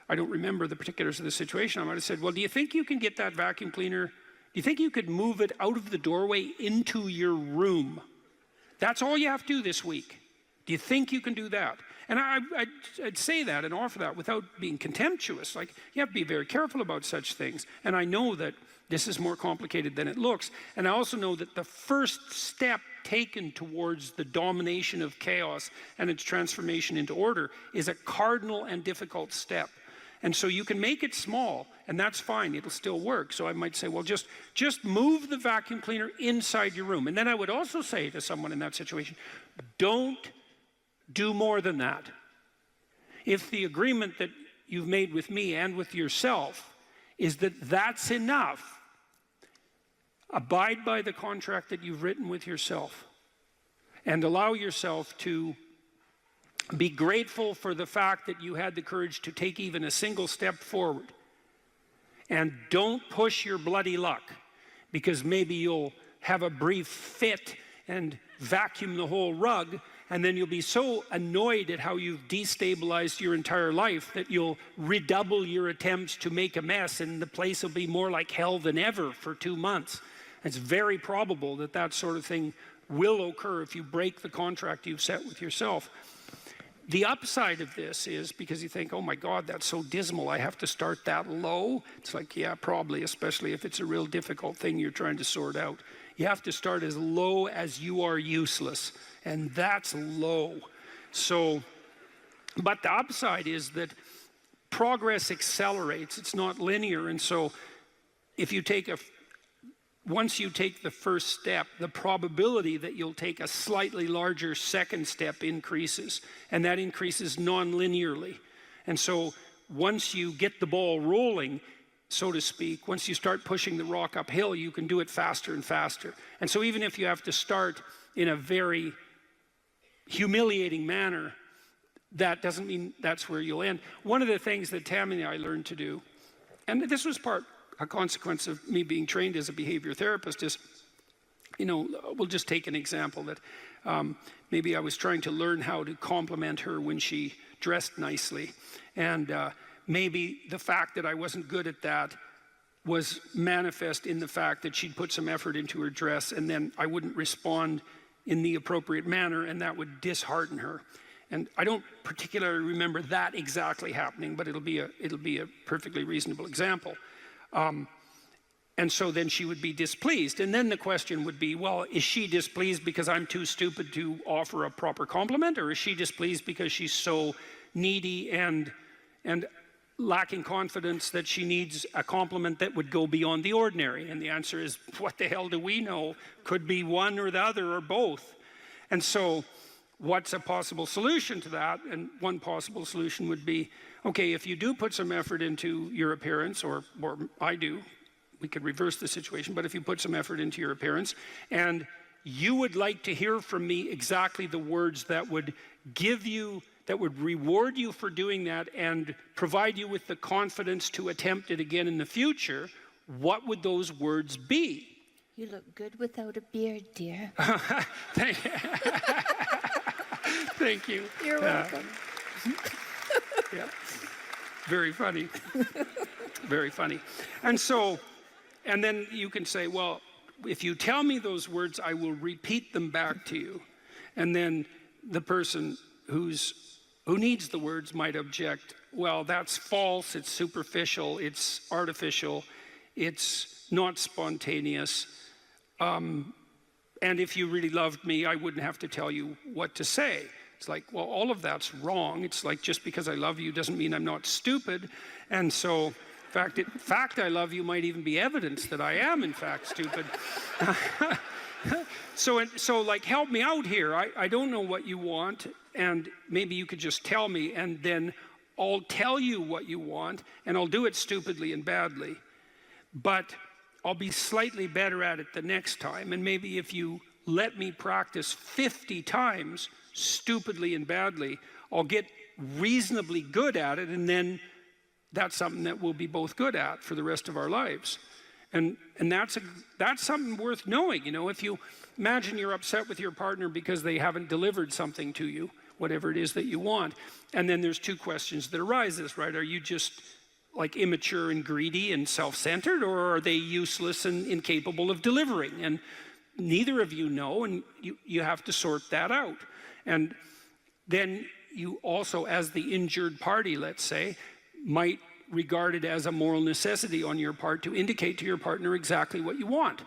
I don't remember the particulars of the situation, I might have said, well, do you think you can get that vacuum cleaner, do you think you could move it out of the doorway into your room? That's all you have to do this week. Do you think you can do that? And I'd say that and offer that without being contemptuous. Like, you have to be very careful about such things. And I know that this is more complicated than it looks. And I also know that the first step taken towards the domination of chaos and its transformation into order is a cardinal and difficult step. And so you can make it small, and that's fine, it'll still work. So I might say, well, just move the vacuum cleaner inside your room. And then I would also say to someone in that situation, don't do more than that. If the agreement that you've made with me and with yourself is that that's enough, abide by the contract that you've written with yourself and allow yourself to be grateful for the fact that you had the courage to take even a single step forward. And don't push your bloody luck, because maybe you'll have a brief fit and vacuum the whole rug, and then you'll be so annoyed at how you've destabilized your entire life that you'll redouble your attempts to make a mess, and the place will be more like hell than ever for 2 months. It's very probable that that sort of thing will occur if you break the contract you've set with yourself. The upside of this is, because you think, oh my God, that's so dismal, I have to start that low. It's like, yeah, probably, especially if it's a real difficult thing you're trying to sort out. You have to start as low as you are useless, and that's low. So, but the upside is that progress accelerates. It's not linear, and so if you take once you take the first step, the probability that you'll take a slightly larger second step increases, and that increases non-linearly. And so once you get the ball rolling, so to speak, once you start pushing the rock uphill, you can do it faster and faster. And so even if you have to start in a very humiliating manner, that doesn't mean that's where you'll end. One of the things that Tammy and I learned to do, and this was a consequence of me being trained as a behavior therapist, is, you know, we'll just take an example that maybe I was trying to learn how to compliment her when she dressed nicely. And maybe the fact that I wasn't good at that was manifest in the fact that she'd put some effort into her dress and then I wouldn't respond in the appropriate manner, and that would dishearten her. And I don't particularly remember that exactly happening, but it'll be a perfectly reasonable example. And so then she would be displeased. And then the question would be, well, is she displeased because I'm too stupid to offer a proper compliment, or is she displeased because she's so needy and lacking confidence that she needs a compliment that would go beyond the ordinary? And the answer is, what the hell do we know? Could be one or the other or both. And so what's a possible solution to that? And one possible solution would be, okay, if you do put some effort into your appearance, or I do, we could reverse the situation, but if you put some effort into your appearance and you would like to hear from me exactly the words that would reward you for doing that and provide you with the confidence to attempt it again in the future, what would those words be? You look good without a beard, dear. Thank you. You're welcome. Yeah. Very funny. Very funny. And so, and then you can say, well, if you tell me those words, I will repeat them back to you. And then the person who needs the words might object, well, that's false, it's superficial, it's artificial, it's not spontaneous. And if you really loved me, I wouldn't have to tell you what to say. It's like, well, all of that's wrong. It's like, just because I love you doesn't mean I'm not stupid. And so, in fact, I love you might even be evidence that I am, in fact, stupid. So like, help me out here. I don't know what you want, and maybe you could just tell me, and then I'll tell you what you want, and I'll do it stupidly and badly. But I'll be slightly better at it the next time, and maybe if you let me practice 50 times, stupidly and badly, I'll get reasonably good at it, and then that's something that we'll be both good at for the rest of our lives. And that's something worth knowing. You know, if you imagine you're upset with your partner because they haven't delivered something to you, whatever it is that you want, and then there's two questions that arise, right? Are you just like immature and greedy and self-centered, or are they useless and incapable of delivering? And neither of you know, and you have to sort that out. And then you also, as the injured party, let's say, might regard it as a moral necessity on your part to indicate to your partner exactly what you want,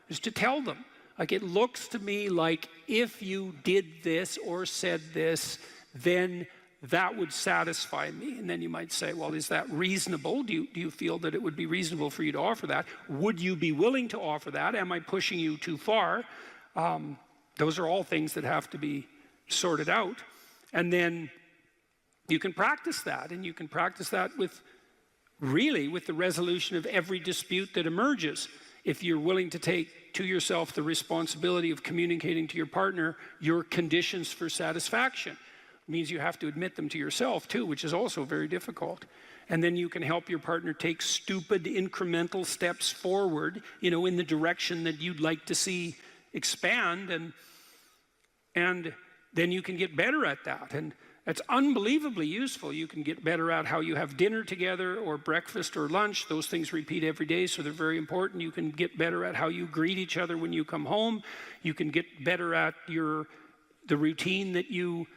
is to tell them. Like, it looks to me like if you did this or said this, then that would satisfy me. And then you might say, well, is that reasonable? Do you feel that it would be reasonable for you to offer that? Would you be willing to offer that? Am I pushing you too far? Those are all things that have to be sorted out. And then you can practice that, and you can practice that with the resolution of every dispute that emerges. If you're willing to take to yourself the responsibility of communicating to your partner your conditions for satisfaction. It means you have to admit them to yourself too, which is also very difficult. And then you can help your partner take stupid incremental steps forward, you know, in the direction that you'd like to see expand, and then you can get better at that. It's unbelievably useful. You can get better at how you have dinner together or breakfast or lunch. Those things repeat every day, so they're very important. You can get better at how you greet each other when you come home. You can get better at the routine that you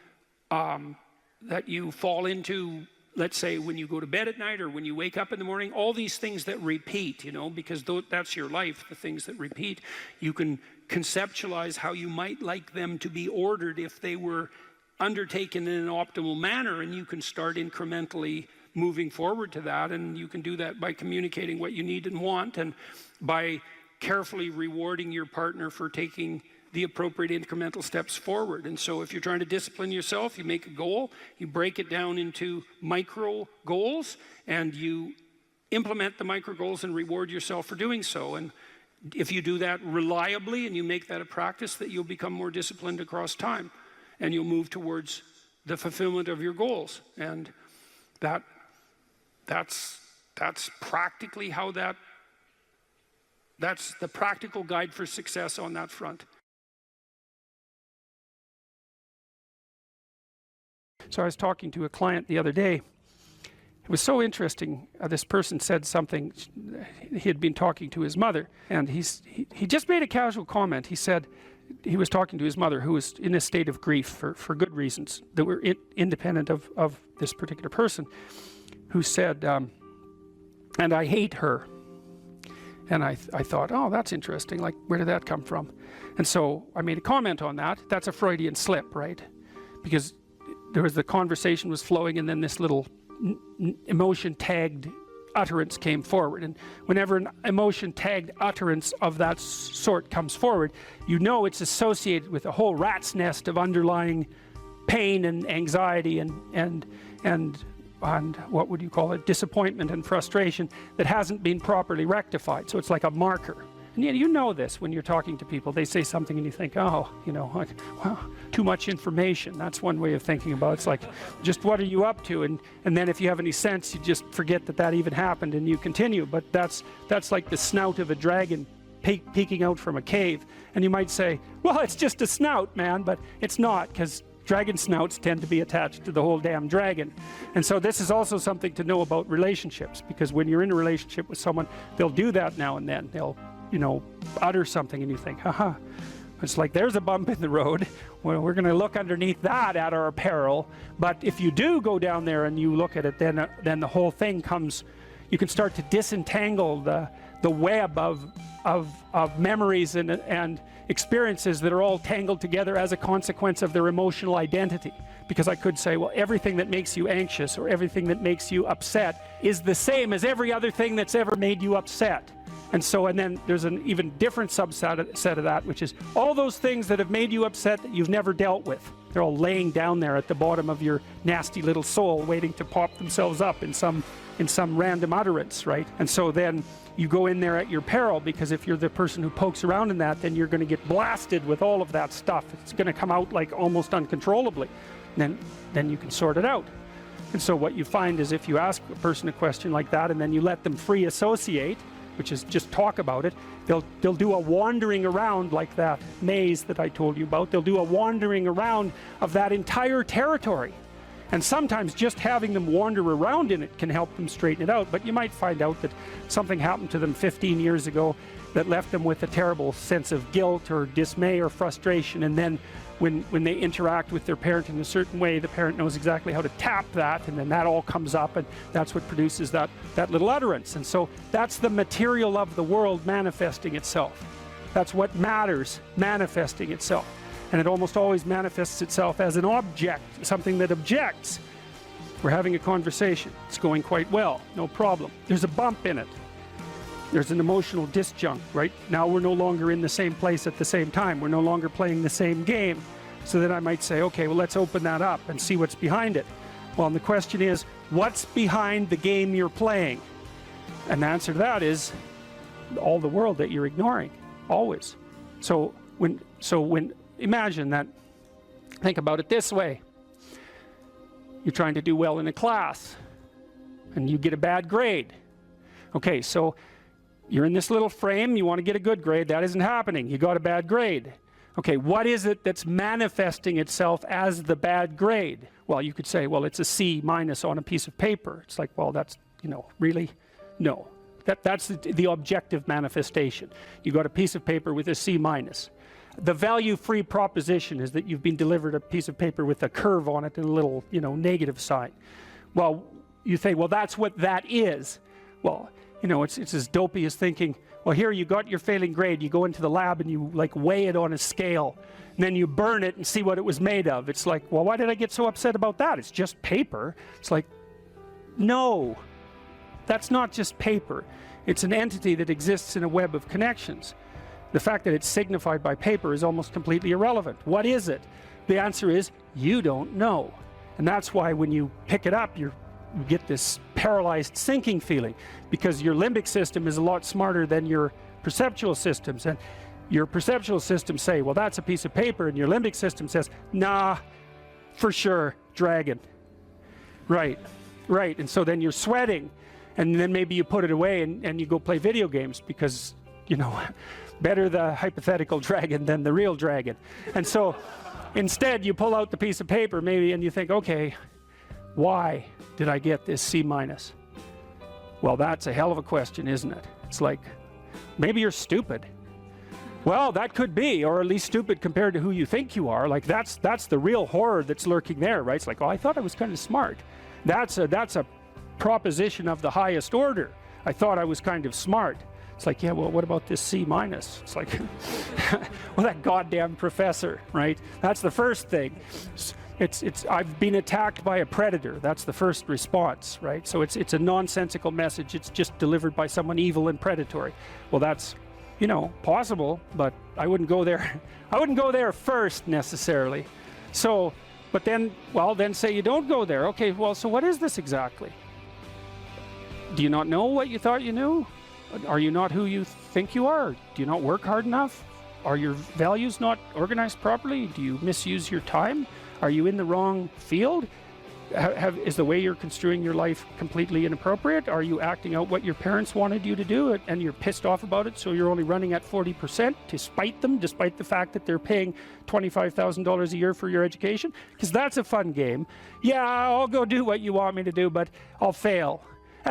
fall into, let's say, when you go to bed at night or when you wake up in the morning. All these things that repeat, you know, because that's your life, the things that repeat. You can conceptualize how you might like them to be ordered if they were undertaken in an optimal manner, and you can start incrementally moving forward to that. And you can do that by communicating what you need and want, and by carefully rewarding your partner for taking the appropriate incremental steps forward. And so if you're trying to discipline yourself, you make a goal, you break it down into micro goals, and you implement the micro goals and reward yourself for doing so. And if you do that reliably and you make that a practice, that you'll become more disciplined across time, and you'll move towards the fulfillment of your goals. And that's practically how that's the practical guide for success on that front. So I was talking to a client the other day. It was so interesting. This person said something. He had been talking to his mother, and he just made a casual comment. He said he was talking to his mother, who was in a state of grief for good reasons that were independent of this particular person, who said, and I hate her. And I thought, oh, that's interesting. Like, where did that come from? And so I made a comment on that. That's a Freudian slip, right? Because the conversation was flowing, and then this little emotion-tagged utterance came forward. And whenever an emotion-tagged utterance of that sort comes forward, you know it's associated with a whole rat's nest of underlying pain and anxiety and what would you call it, disappointment and frustration that hasn't been properly rectified. So it's like a marker. And you know this when you're talking to people. They say something and you think, oh, you know, like, wow, too much information. That's one way of thinking about it. It's like, just what are you up to? And then if you have any sense, you just forget that even happened, and you continue. But that's like the snout of a dragon peeking out from a cave. And you might say, well, it's just a snout, man. But it's not, because dragon snouts tend to be attached to the whole damn dragon. And so this is also something to know about relationships, because when you're in a relationship with someone, they'll do that now and then. They'll, you know, utter something and you think, haha, it's like, there's a bump in the road. Well, we're going to look underneath that at our peril. But if you do go down there and you look at it, then the whole thing comes, you can start to disentangle the web of memories and experiences that are all tangled together as a consequence of their emotional identity. Because I could say, well, everything that makes you anxious or everything that makes you upset is the same as every other thing that's ever made you upset. And then there's an even different subset of that, which is all those things that have made you upset that you've never dealt with. They're all laying down there at the bottom of your nasty little soul, waiting to pop themselves up in some random utterance, right? And so then you go in there at your peril, because if you're the person who pokes around in that, then you're going to get blasted with all of that stuff. It's going to come out like almost uncontrollably. Then you can sort it out. And so what you find is, if you ask a person a question like that and then you let them free associate, which is just talk about it, they'll do a wandering around, like that maze that I told you about. They'll do a wandering around of that entire territory. And sometimes just having them wander around in it can help them straighten it out. But you might find out that something happened to them 15 years ago that left them with a terrible sense of guilt or dismay or frustration. And then when they interact with their parent in a certain way, the parent knows exactly how to tap that, and then that all comes up, and that's what produces that little utterance. And so that's the material of the world manifesting itself. That's what matters manifesting itself. And it almost always manifests itself as an object, something that objects. We're having a conversation. It's going quite well, no problem. There's a bump in it. There's an emotional disjunct, right? Now we're no longer in the same place at the same time. We're no longer playing the same game. So then I might say, okay, well, let's open that up and see what's behind it. Well, and the question is, what's behind the game you're playing? And the answer to that is all the world that you're ignoring, always. So when imagine that, think about it this way. You're trying to do well in a class and you get a bad grade. Okay, so you're in this little frame, you want to get a good grade, that isn't happening, you got a bad grade. Okay, what is it that's manifesting itself as the bad grade? Well, you could say, well, it's a C minus on a piece of paper. It's like, well, that's, you know, really? No. That's the objective manifestation. You got a piece of paper with a C minus. The value-free proposition is that you've been delivered a piece of paper with a curve on it and a little, you know, negative sign. Well, you think, well, that's what that is. Well, you know, it's as dopey as thinking, well, here you got your failing grade, you go into the lab and you like weigh it on a scale, and then you burn it and see what it was made of. It's like, well, why did I get so upset about that? It's just paper. It's like, no, that's not just paper. It's an entity that exists in a web of connections. The fact that it's signified by paper is almost completely irrelevant. What is it? The answer is, you don't know. And that's why when you pick it up, you get this paralyzed sinking feeling, because your limbic system is a lot smarter than your perceptual systems. And your perceptual systems say, well, that's a piece of paper, and your limbic system says, nah, for sure, dragon. Right, right. And so then you're sweating, and then maybe you put it away and you go play video games, because, you know, better the hypothetical dragon than the real dragon. And so instead you pull out the piece of paper maybe and you think, okay, why did I get this C minus? Well, that's a hell of a question, isn't it? It's like, maybe you're stupid. Well, that could be, or at least stupid compared to who you think you are. Like that's the real horror that's lurking there, right? It's like, oh, I thought I was kind of smart. That's a proposition of the highest order. I thought I was kind of smart. It's like, yeah, well, what about this C minus? It's like, well, that goddamn professor, right? That's the first thing. I've been attacked by a predator. That's the first response, right? So it's a nonsensical message. It's just delivered by someone evil and predatory. Well, that's, you know, possible, but I wouldn't go there. I wouldn't go there first necessarily. So, but then, well, then say you don't go there. Okay, well, so what is this exactly? Do you not know what you thought you knew? Are you not who you think you are? Do you not work hard enough? Are your values not organized properly? Do you misuse your time? Are you in the wrong field? Is the way you're construing your life completely inappropriate? Are you acting out what your parents wanted you to do and you're pissed off about it, so you're only running at 40% to spite them, despite the fact that they're paying $25,000 a year for your education? Because that's a fun game. Yeah, I'll go do what you want me to do, but I'll fail.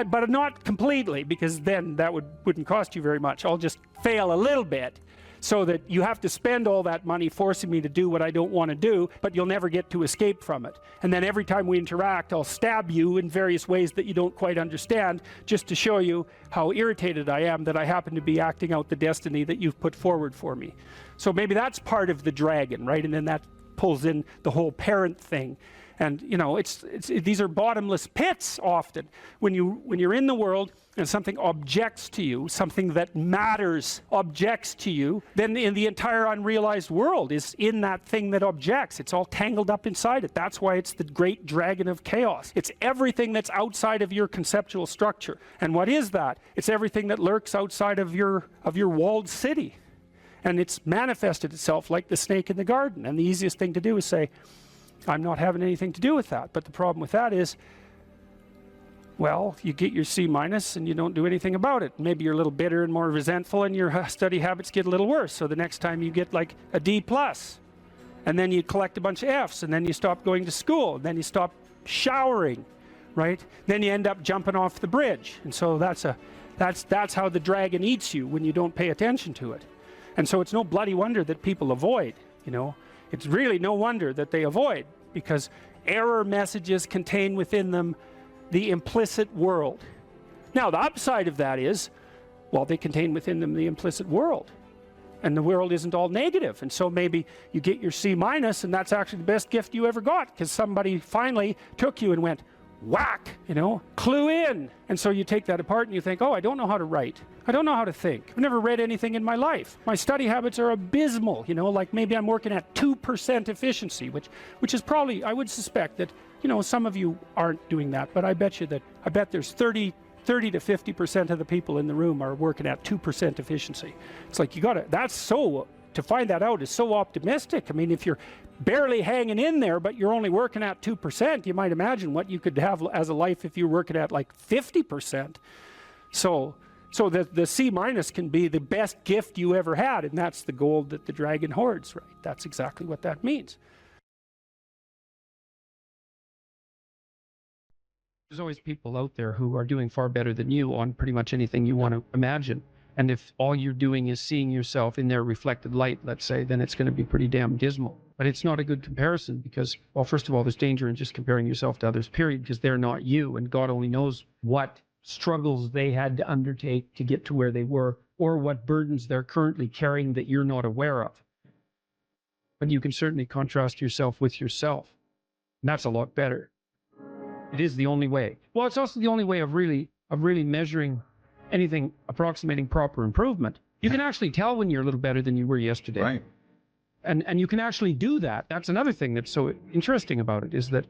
But not completely, because then that wouldn't cost you very much. I'll just fail a little bit, so that you have to spend all that money forcing me to do what I don't want to do, but you'll never get to escape from it. And then every time we interact, I'll stab you in various ways that you don't quite understand, just to show you how irritated I am that I happen to be acting out the destiny that you've put forward for me. So maybe that's part of the dragon, right? And then that pulls in the whole parent thing. And, you know, these are bottomless pits often. When you're in the world and something objects to you, something that matters objects to you, then in the entire unrealized world is in that thing that objects. It's all tangled up inside it. That's why it's the great dragon of chaos. It's everything that's outside of your conceptual structure. And what is that? It's everything that lurks outside of your walled city. And it's manifested itself like the snake in the garden. And the easiest thing to do is say, I'm not having anything to do with that. But the problem with that is, well, you get your C minus and you don't do anything about it. Maybe you're a little bitter and more resentful and your study habits get a little worse. So the next time you get like a D plus, and then you collect a bunch of Fs, and then you stop going to school, and then you stop showering, right? Then you end up jumping off the bridge. And so that's how the dragon eats you when you don't pay attention to it. And so it's no bloody wonder that people avoid, you know. It's really no wonder that they avoid, because error messages contain within them the implicit world. Now, the upside of that is, well, they contain within them the implicit world. And the world isn't all negative. And so maybe you get your C minus, and that's actually the best gift you ever got, because somebody finally took you and went, whack, you know, clue in. And so you take that apart and you think, oh, I don't know how to write. I don't know how to think. I've never read anything in my life. My study habits are abysmal, you know, like maybe I'm working at 2% efficiency, which is probably, I would suspect that, you know, some of you aren't doing that, but I bet there's 30 to 50% of the people in the room are working at 2% efficiency. It's like, to find that out is so optimistic. I mean, if you're barely hanging in there, but you're only working at 2%, you might imagine what you could have as a life if you're working at like 50%. So the C minus can be the best gift you ever had, and that's the gold that the dragon hoards, right? That's exactly what that means. There's always people out there who are doing far better than you on pretty much anything you want to imagine. And if all you're doing is seeing yourself in their reflected light, let's say, then it's going to be pretty damn dismal. But it's not a good comparison because, well, first of all, there's danger in just comparing yourself to others, period, because they're not you. And God only knows what struggles they had to undertake to get to where they were, or what burdens they're currently carrying that you're not aware of. But you can certainly contrast yourself with yourself. And that's a lot better. It is the only way. Well, it's also the only way of really measuring anything approximating proper improvement. You can actually tell when you're a little better than you were yesterday. Right. And you can actually do that. That's another thing that's so interesting about it, is that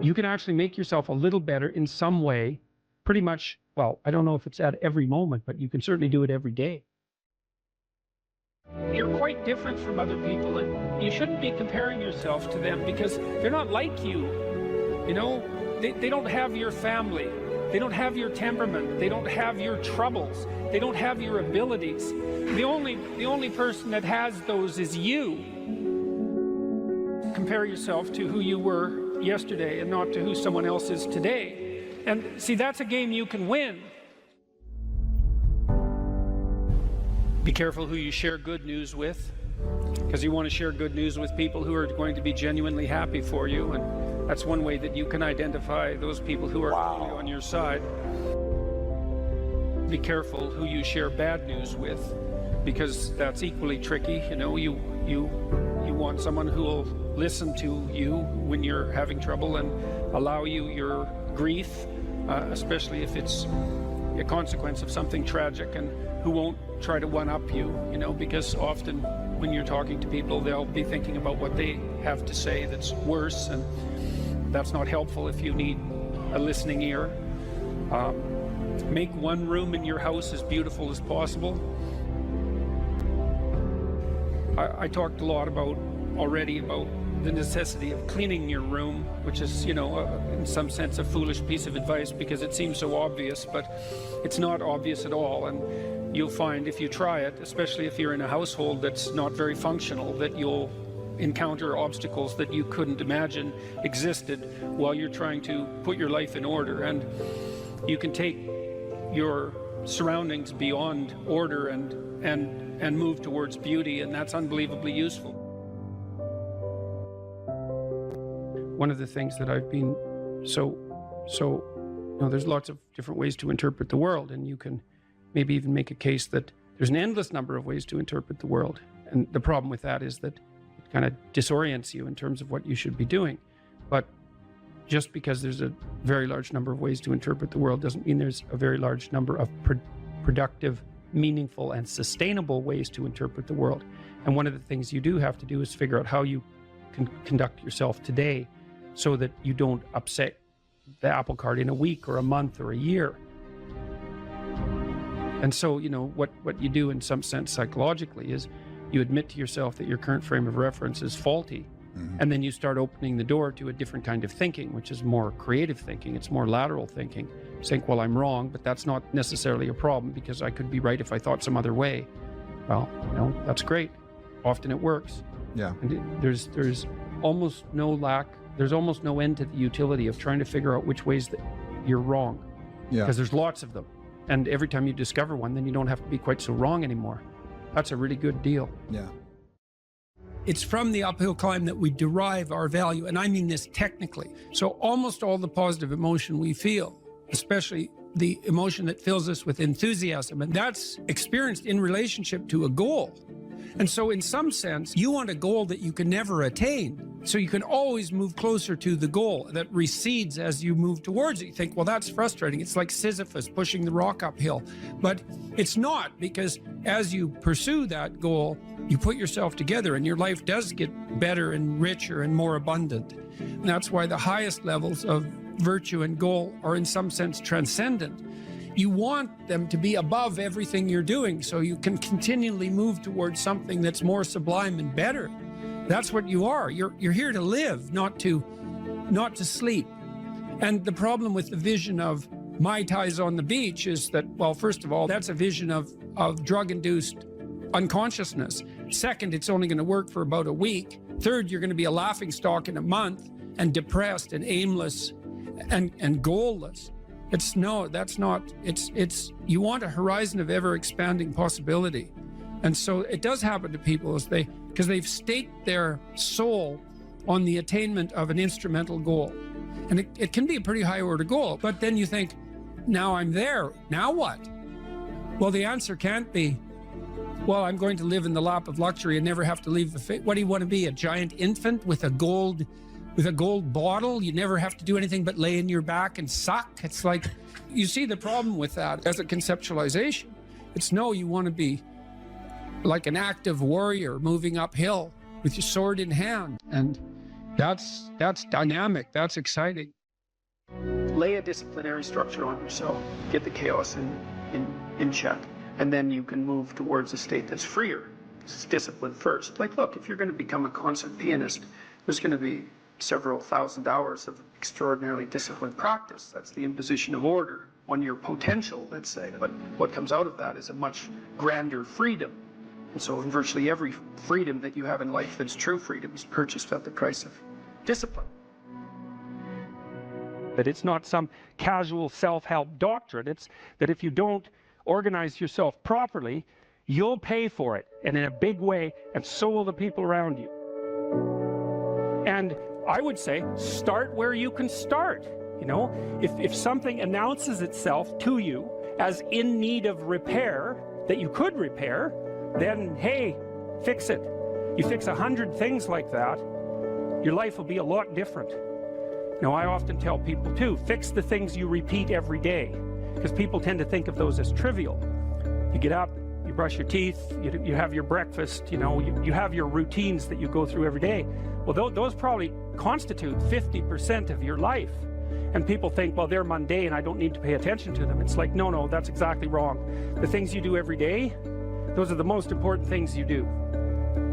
you can actually make yourself a little better in some way, pretty much, well, I don't know if it's at every moment, but you can certainly do it every day. You're quite different from other people, and you shouldn't be comparing yourself to them because they're not like you. You know, they don't have your family. They don't have your temperament. They don't have your troubles. They don't have your abilities. The only person that has those is you. Compare yourself to who you were yesterday and not to who someone else is today. And see, that's a game you can win. Be careful who you share good news with, because you want to share good news with people who are going to be genuinely happy for you, and that's one way that you can identify those people who are really on your side. Be careful who you share bad news with, because that's equally tricky. You know, you want someone who will listen to you when you're having trouble and allow you your grief, especially if it's a consequence of something tragic, and who won't try to one-up you, you know, because often when you're talking to people, they'll be thinking about what they have to say that's worse, and that's not helpful if you need a listening ear. Make one room in your house as beautiful as possible. I talked a lot already about the necessity of cleaning your room, which is, you know, in some sense a foolish piece of advice because it seems so obvious, but it's not obvious at all. And you'll find if you try it, especially if you're in a household that's not very functional, that you'll encounter obstacles that you couldn't imagine existed while you're trying to put your life in order. And you can take your surroundings beyond order and move towards beauty, and that's unbelievably useful. One of the things that I've been so you know, there's lots of different ways to interpret the world, and you can maybe even make a case that there's an endless number of ways to interpret the world. And the problem with that is that it kind of disorients you in terms of what you should be doing. But just because there's a very large number of ways to interpret the world doesn't mean there's a very large number of productive, meaningful, and sustainable ways to interpret the world. And one of the things you do have to do is figure out how you can conduct yourself today so that you don't upset the apple cart in a week or a month or a year. And so, you know, what you do in some sense psychologically is you admit to yourself that your current frame of reference is faulty. Mm-hmm. And then you start opening the door to a different kind of thinking, which is more creative thinking. It's more lateral thinking. Saying, well, I'm wrong, but that's not necessarily a problem because I could be right if I thought some other way. Well, you know, that's great. Often it works. Yeah. And there's almost no end to the utility of trying to figure out which ways that you're wrong. Yeah. Because there's lots of them. And every time you discover one, then you don't have to be quite so wrong anymore. That's a really good deal. Yeah. It's from the uphill climb that we derive our value, and I mean this technically. So almost all the positive emotion we feel, especially the emotion that fills us with enthusiasm, and that's experienced in relationship to a goal. And so in some sense, you want a goal that you can never attain. So you can always move closer to the goal that recedes as you move towards it. You think, well, that's frustrating. It's like Sisyphus pushing the rock uphill. But it's not, because as you pursue that goal, you put yourself together and your life does get better and richer and more abundant. And that's why the highest levels of virtue and goal are in some sense transcendent. You want them to be above everything you're doing so you can continually move towards something that's more sublime and better. That's what you are. You're here to live, not to sleep. And the problem with the vision of Mai Tais on the beach is that, well, first of all, that's a vision of drug-induced unconsciousness. Second, it's only going to work for about a week. Third, you're going to be a laughingstock in a month and depressed and aimless and goalless. That's not, you want a horizon of ever expanding possibility. And so it does happen to people because they've staked their soul on the attainment of an instrumental goal. And it can be a pretty high order goal, but then you think, now I'm there, now what? Well, the answer can't be, well, I'm going to live in the lap of luxury and never have to leave the face. What do you want to be, a giant infant with a gold bottle? You never have to do anything but lay in your back and suck. It's like, you see the problem with that as a conceptualization. It's no, you want to be like an active warrior moving uphill with your sword in hand. And that's dynamic, that's exciting. Lay a disciplinary structure on yourself, get the chaos in check, and then you can move towards a state that's freer. It's discipline first. Like, look, if you're going to become a concert pianist, there's going to be several thousand hours of extraordinarily disciplined practice. That's the imposition of order on your potential, let's say. But what comes out of that is a much grander freedom. And so in virtually every freedom that you have in life that's true freedom is purchased at the price of discipline. That it's not some casual self-help doctrine. It's that if you don't organize yourself properly, you'll pay for it, and in a big way, and so will the people around you. And I would say, start where you can start. You know, if something announces itself to you as in need of repair, that you could repair, then hey, fix it. You fix 100 things like that, your life will be a lot different. Now, I often tell people too, fix the things you repeat every day, because people tend to think of those as trivial. You get up, you brush your teeth, you have your breakfast, you know, you have your routines that you go through every day. Well, those probably constitute 50% of your life. And people think, well, they're mundane, I don't need to pay attention to them. It's like, no, that's exactly wrong. The things you do every day, those are the most important things you do,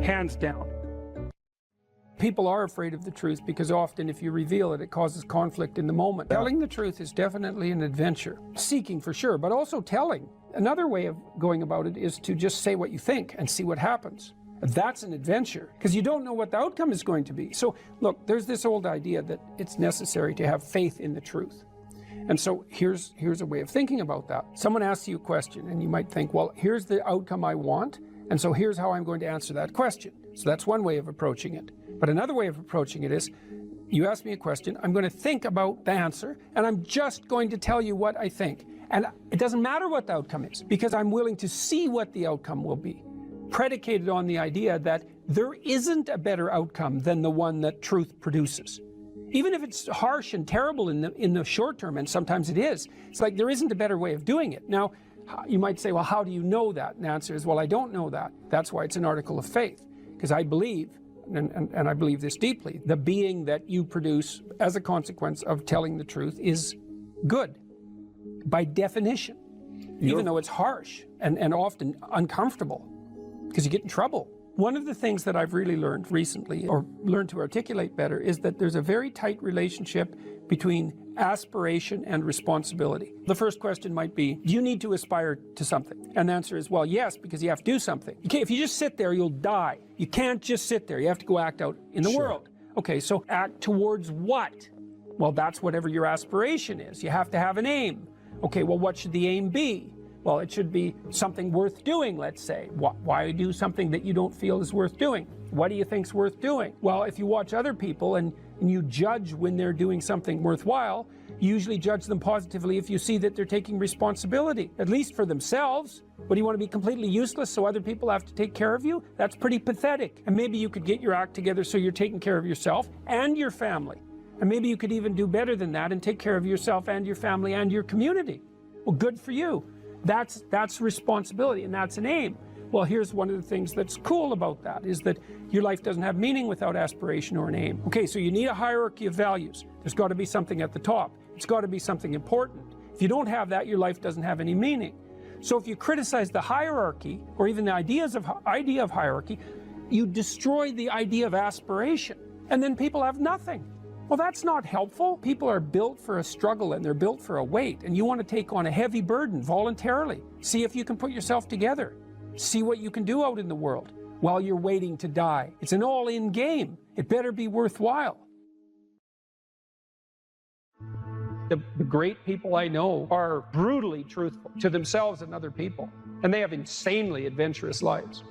hands down. People are afraid of the truth because often if you reveal it, it causes conflict in the moment. Telling the truth is definitely an adventure. Seeking for sure, but also telling. Another way of going about it is to just say what you think and see what happens. That's an adventure because you don't know what the outcome is going to be. So look, there's this old idea that it's necessary to have faith in the truth. And so here's a way of thinking about that. Someone asks you a question and you might think, well, here's the outcome I want, and so here's how I'm going to answer that question. So that's one way of approaching it. But another way of approaching it is, you ask me a question, I'm going to think about the answer, and I'm just going to tell you what I think. And it doesn't matter what the outcome is, because I'm willing to see what the outcome will be, predicated on the idea that there isn't a better outcome than the one that truth produces. Even if it's harsh and terrible in the short term, and sometimes it is, it's like there isn't a better way of doing it. Now, you might say, well, how do you know that? And the answer is, well, I don't know that. That's why it's an article of faith, because I believe, and I believe this deeply, the being that you produce as a consequence of telling the truth is good, by definition, even though it's harsh and often uncomfortable, because you get in trouble. One of the things that I've really learned recently, or learned to articulate better, is that there's a very tight relationship between aspiration and responsibility. The first question might be, do you need to aspire to something? And the answer is, well, yes, because you have to do something. If you just sit there, you'll die. You can't just sit there. You have to go act out in the world. Okay, so act towards what? Well, that's whatever your aspiration is. You have to have an aim. Okay, well, what should the aim be? Well, it should be something worth doing, let's say. Why do something that you don't feel is worth doing? What do you think's worth doing? Well, if you watch other people and you judge when they're doing something worthwhile, you usually judge them positively if you see that they're taking responsibility, at least for themselves. What, do you want to be completely useless so other people have to take care of you? That's pretty pathetic. And maybe you could get your act together so you're taking care of yourself and your family. And maybe you could even do better than that and take care of yourself and your family and your community. Well, good for you. That's responsibility, and that's an aim. Well, here's one of the things that's cool about that, is that your life doesn't have meaning without aspiration or an aim. Okay, so you need a hierarchy of values. There's got to be something at the top. It's got to be something important. If you don't have that, your life doesn't have any meaning. So if you criticize the hierarchy, or even the idea of hierarchy, you destroy the idea of aspiration, and then people have nothing. Well, that's not helpful. People are built for a struggle and they're built for a weight, and you want to take on a heavy burden voluntarily. See if you can put yourself together. See what you can do out in the world while you're waiting to die. It's an all-in game. It better be worthwhile. The great people I know are brutally truthful to themselves and other people, and they have insanely adventurous lives.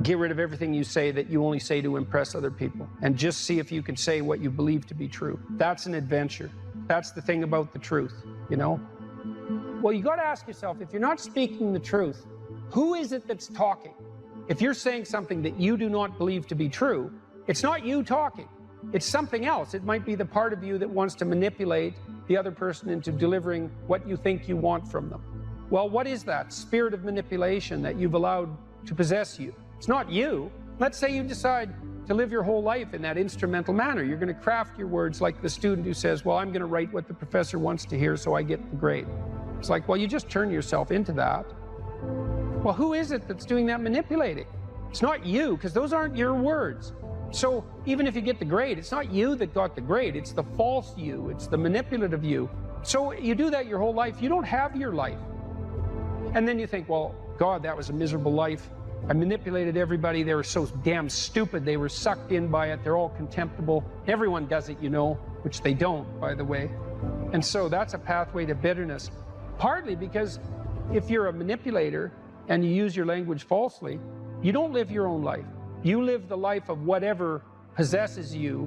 Get rid of everything you say that you only say to impress other people, and just see if you can say what you believe to be true. That's an adventure. That's the thing about the truth, you know? Well, you got to ask yourself, if you're not speaking the truth, who is it that's talking? If you're saying something that you do not believe to be true, it's not you talking. It's something else. It might be the part of you that wants to manipulate the other person into delivering what you think you want from them. Well, what is that spirit of manipulation that you've allowed to possess you? It's not you. Let's say you decide to live your whole life in that instrumental manner. You're going to craft your words like the student who says, well, I'm going to write what the professor wants to hear so I get the grade. It's like, well, you just turn yourself into that. Well, who is it that's doing that manipulating? It's not you, because those aren't your words. So even if you get the grade, it's not you that got the grade. It's the false you. It's the manipulative you. So you do that your whole life. You don't have your life. And then you think, well, God, that was a miserable life. I manipulated everybody. They were so damn stupid. They were sucked in by it. They're all contemptible. Everyone does it, you know, which they don't, by the way. And so that's a pathway to bitterness. Partly because if you're a manipulator and you use your language falsely, you don't live your own life. You live the life of whatever possesses you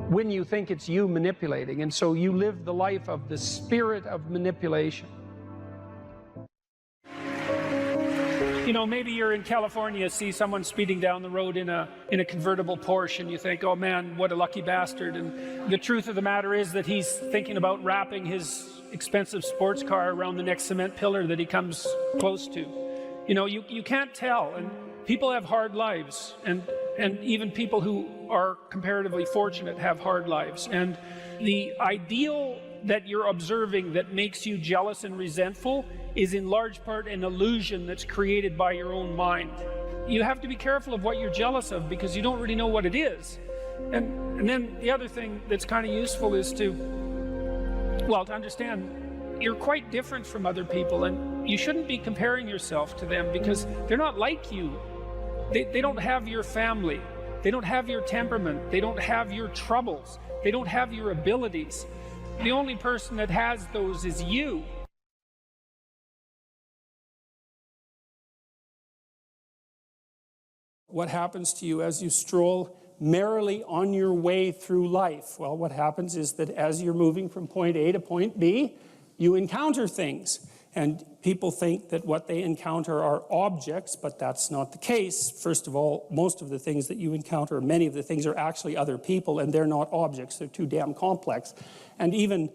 when you think it's you manipulating. And so you live the life of the spirit of manipulation. You know, maybe you're in California, see someone speeding down the road in a convertible Porsche, and you think, oh man, what a lucky bastard. And the truth of the matter is that he's thinking about wrapping his expensive sports car around the next cement pillar that he comes close to. You know, you can't tell. And people have hard lives, and even people who are comparatively fortunate have hard lives. And the ideal that you're observing that makes you jealous and resentful is in large part an illusion that's created by your own mind. You have to be careful of what you're jealous of, because you don't really know what it is. And then the other thing that's kind of useful is to understand you're quite different from other people, and you shouldn't be comparing yourself to them, because they're not like you. They don't have your family. They don't have your temperament. They don't have your troubles. They don't have your abilities. The only person that has those is you. What happens to you as you stroll merrily on your way through life? Well, what happens is that as you're moving from point A to point B, you encounter things. And people think that what they encounter are objects, but that's not the case. First of all, most of the things that you encounter, many of the things are actually other people, and they're not objects. They're too damn complex. And even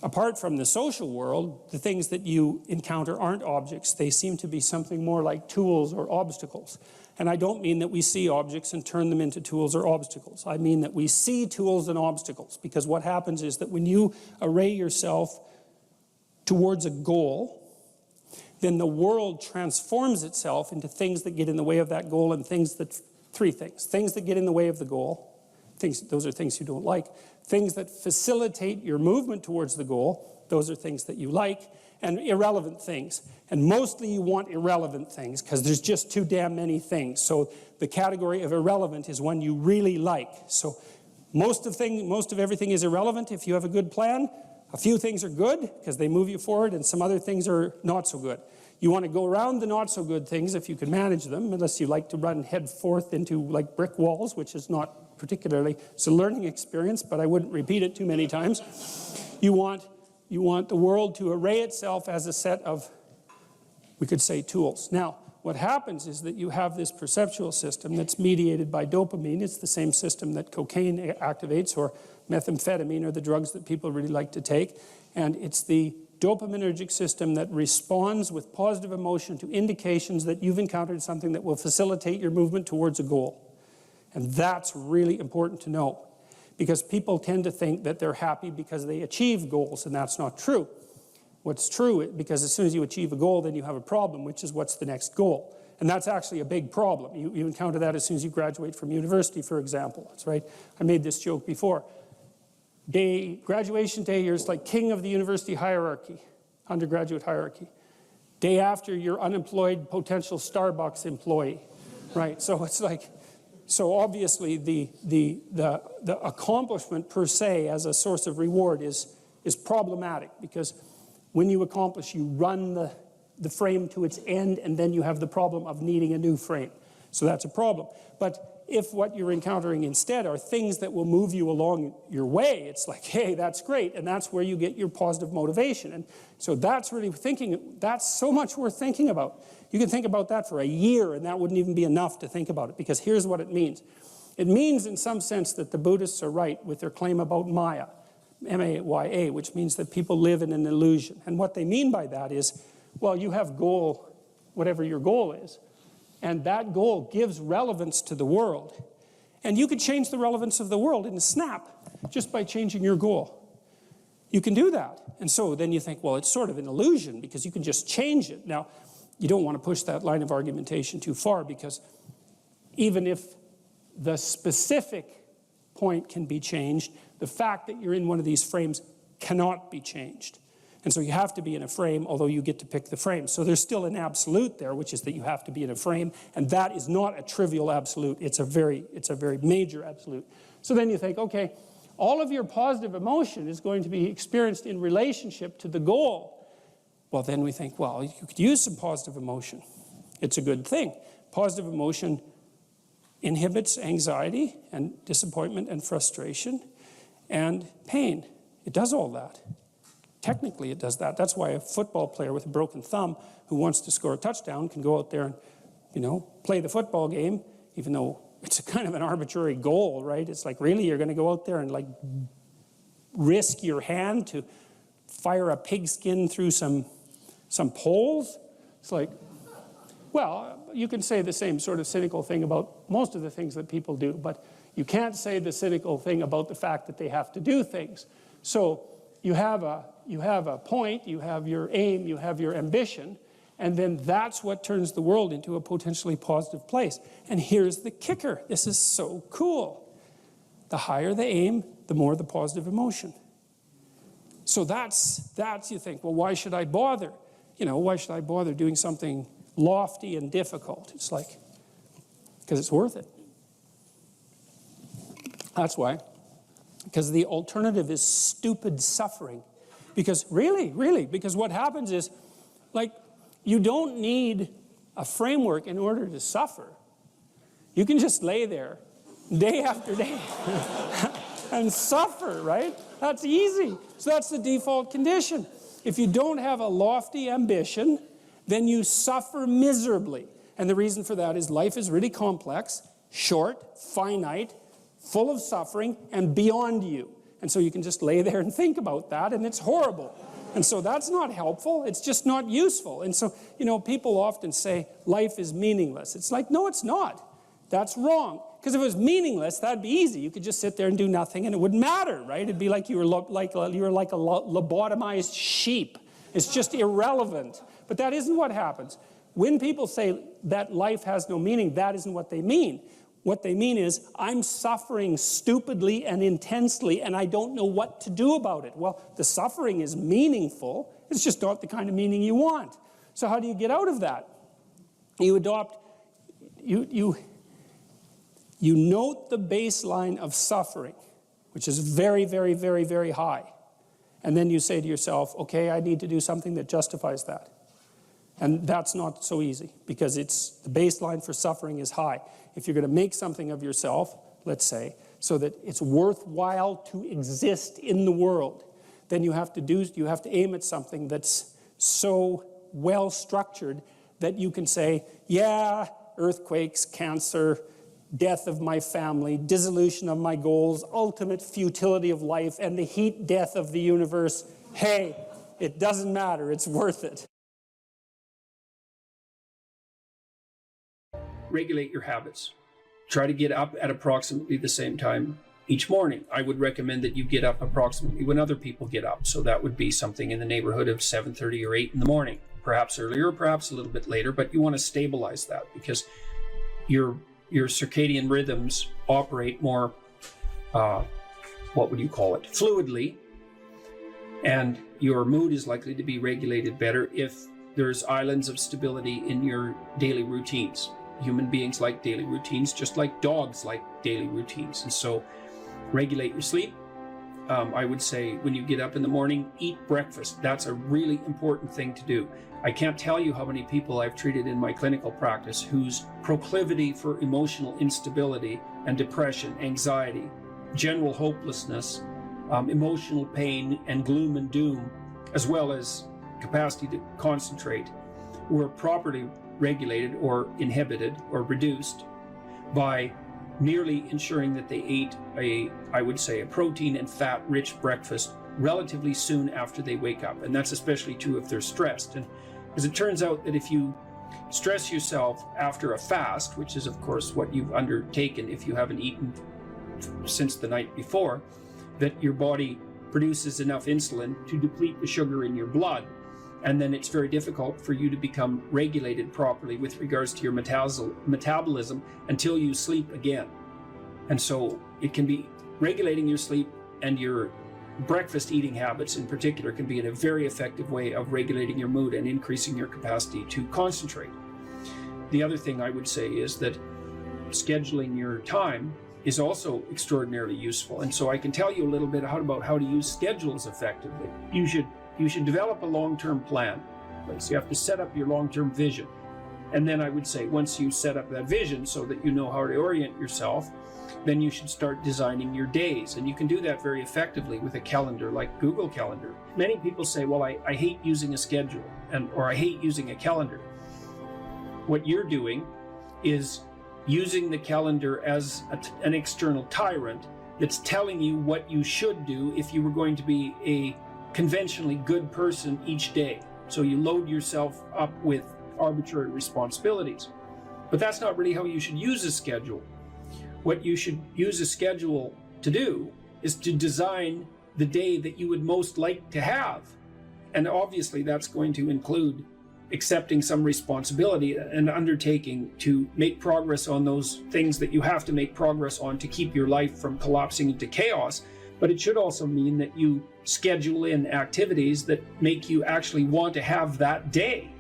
apart from the social world, the things that you encounter aren't objects. They seem to be something more like tools or obstacles. And I don't mean that we see objects and turn them into tools or obstacles. I mean that we see tools and obstacles, because what happens is that when you array yourself towards a goal, then the world transforms itself into things that get in the way of that goal, and three things. Things that get in the way of the goal, those are things you don't like. Things that facilitate your movement towards the goal, those are things that you like. And irrelevant things. And mostly you want irrelevant things, because there's just too damn many things. So the category of irrelevant is one you really like. So most of everything is irrelevant if you have a good plan. A few things are good because they move you forward, and some other things are not so good. You want to go around the not so good things if you can manage them, unless you like to run head forth into like brick walls, which is not particularly, it's a learning experience, but I wouldn't repeat it too many times. You want the world to array itself as a set of, we could say, tools. Now, what happens is that you have this perceptual system that's mediated by dopamine. It's the same system that cocaine activates, or methamphetamine, or the drugs that people really like to take. And it's the dopaminergic system that responds with positive emotion to indications that you've encountered something that will facilitate your movement towards a goal. And that's really important to know, because people tend to think that they're happy because they achieve goals, and that's not true. What's true, because as soon as you achieve a goal, then you have a problem, which is what's the next goal. And that's actually a big problem. You encounter that as soon as you graduate from university, for example. That's right. I made this joke before. Graduation day, you're like king of the university hierarchy, undergraduate hierarchy. Day after, you're unemployed potential Starbucks employee, right? So it's like, so obviously the accomplishment per se as a source of reward is is problematic, because when you accomplish, you run the frame to its end, and then you have the problem of needing a new frame. So that's a problem. But if what you're encountering instead are things that will move you along your way, it's like, hey, that's great, and that's where you get your positive motivation. And so that's really thinking, that's so much worth thinking about. You can think about that for a year, and that wouldn't even be enough to think about it, because here's what it means. It means, in some sense, that the Buddhists are right with their claim about Maya, M-A-Y-A, which means that people live in an illusion. And what they mean by that is, well, you have goal, whatever your goal is, and that goal gives relevance to the world. And you can change the relevance of the world in a snap just by changing your goal. You can do that. And so then you think, well, it's sort of an illusion because you can just change it. Now, you don't want to push that line of argumentation too far, because even if the specific point can be changed, the fact that you're in one of these frames cannot be changed. And so you have to be in a frame, although you get to pick the frame. So there's still an absolute there, which is that you have to be in a frame, and that is not a trivial absolute. It's a very major absolute. So then you think, okay, all of your positive emotion is going to be experienced in relationship to the goal. Well, then we think, well, you could use some positive emotion. It's a good thing. Positive emotion inhibits anxiety and disappointment and frustration and pain. It does all that. Technically, it does that. That's why a football player with a broken thumb who wants to score a touchdown can go out there and, you know, play the football game, even though it's a kind of an arbitrary goal, right? It's like, really, you're going to go out there and like risk your hand to fire a pigskin through some poles? It's like, well, you can say the same sort of cynical thing about most of the things that people do, but you can't say the cynical thing about the fact that they have to do things. So you have a point, you have your aim, you have your ambition, and then that's what turns the world into a potentially positive place. And here's the kicker. This is so cool. The higher the aim, the more the positive emotion. So that's you think, well, why should I bother? You know, why should I bother doing something lofty and difficult? It's like, because it's worth it. That's why. Because the alternative is stupid suffering. Because really, because what happens is, like, you don't need a framework in order to suffer. You can just lay there day after day and suffer, right? That's easy. So that's the default condition. If you don't have a lofty ambition, then you suffer miserably. And the reason for that is life is really complex, short, finite, full of suffering, and beyond you. And so you can just lay there and think about that, and it's horrible. And so that's not helpful. It's just not useful. And so, you know, people often say life is meaningless. It's like, no, it's not. That's wrong. Because if it was meaningless, that'd be easy. You could just sit there and do nothing, and it wouldn't matter, right? It'd be like you were like a lobotomized sheep. It's just irrelevant. But that isn't what happens. When people say that life has no meaning, that isn't what they mean. What they mean is, I'm suffering stupidly and intensely, and I don't know what to do about it. Well, the suffering is meaningful. It's just not the kind of meaning you want. So how do you get out of that? You adopt, you note the baseline of suffering, which is very, very, very, very high. And then you say to yourself, okay, I need to do something that justifies that. And that's not so easy, because the baseline for suffering is high. If you're going to make something of yourself, let's say, so that it's worthwhile to exist in the world, then you have to aim at something that's so well structured that you can say, yeah, earthquakes, cancer, death of my family, dissolution of my goals, ultimate futility of life, and the heat death of the universe. Hey, it doesn't matter, it's worth it. Regulate your habits. Try to get up at approximately the same time each morning. I would recommend that you get up approximately when other people get up. So that would be something in the neighborhood of 7:30 or 8 in the morning, perhaps earlier, perhaps a little bit later, but you want to stabilize that, because your circadian rhythms operate more, fluidly, and your mood is likely to be regulated better if there's islands of stability in your daily routines. Human beings like daily routines, just like dogs like daily routines. And so regulate your sleep, I would say when you get up in the morning, eat breakfast. That's a really important thing to do. I can't tell you how many people I've treated in my clinical practice whose proclivity for emotional instability and depression, anxiety, general hopelessness, emotional pain and gloom and doom, as well as capacity to concentrate, were properly regulated or inhibited or reduced by merely ensuring that they ate I would say, a protein and fat-rich breakfast relatively soon after they wake up. And that's especially true if they're stressed. And as it turns out that if you stress yourself after a fast, which is of course what you've undertaken if you haven't eaten since the night before, that your body produces enough insulin to deplete the sugar in your blood. And then it's very difficult for you to become regulated properly with regards to your metabolism until you sleep again. And so it can be regulating your sleep, and your breakfast eating habits in particular can be in a very effective way of regulating your mood and increasing your capacity to concentrate. The other thing I would say is that scheduling your time is also extraordinarily useful. And so I can tell you a little bit about how to use schedules effectively. You should develop a long-term plan. So you have to set up your long-term vision. And then I would say once you set up that vision so that you know how to orient yourself, then you should start designing your days. And you can do that very effectively with a calendar like Google Calendar. Many people say, well, I hate using a schedule, or I hate using a calendar. What you're doing is using the calendar as an external tyrant that's telling you what you should do if you were going to be a conventionally good person each day. So you load yourself up with arbitrary responsibilities. But that's not really how you should use a schedule. What you should use a schedule to do is to design the day that you would most like to have. And obviously that's going to include accepting some responsibility and undertaking to make progress on those things that you have to make progress on to keep your life from collapsing into chaos. But it should also mean that you schedule in activities that make you actually want to have that day.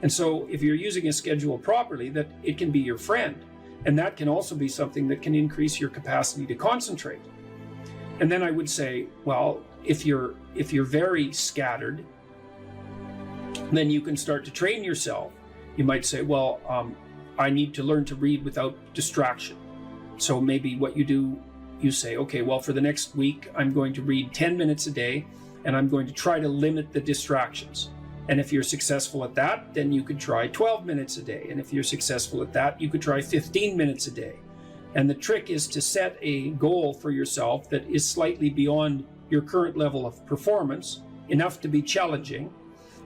And so if you're using a schedule properly, that it can be your friend. And that can also be something that can increase your capacity to concentrate. And then I would say, well, if you're very scattered, then you can start to train yourself. You might say, well, I need to learn to read without distraction. So maybe what you do, you say, okay, well, for the next week, I'm going to read 10 minutes a day, and I'm going to try to limit the distractions. And if you're successful at that, then you could try 12 minutes a day. And if you're successful at that, you could try 15 minutes a day. And the trick is to set a goal for yourself that is slightly beyond your current level of performance, enough to be challenging,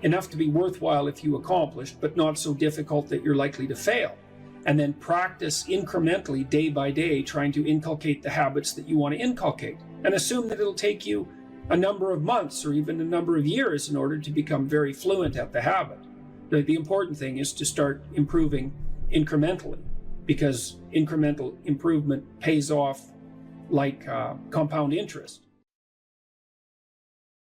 enough to be worthwhile if you accomplish, but not so difficult that you're likely to fail. And then practice incrementally, day by day, trying to inculcate the habits that you want to inculcate. And assume that it'll take you a number of months or even a number of years in order to become very fluent at the habit. The important thing is to start improving incrementally, because incremental improvement pays off like compound interest.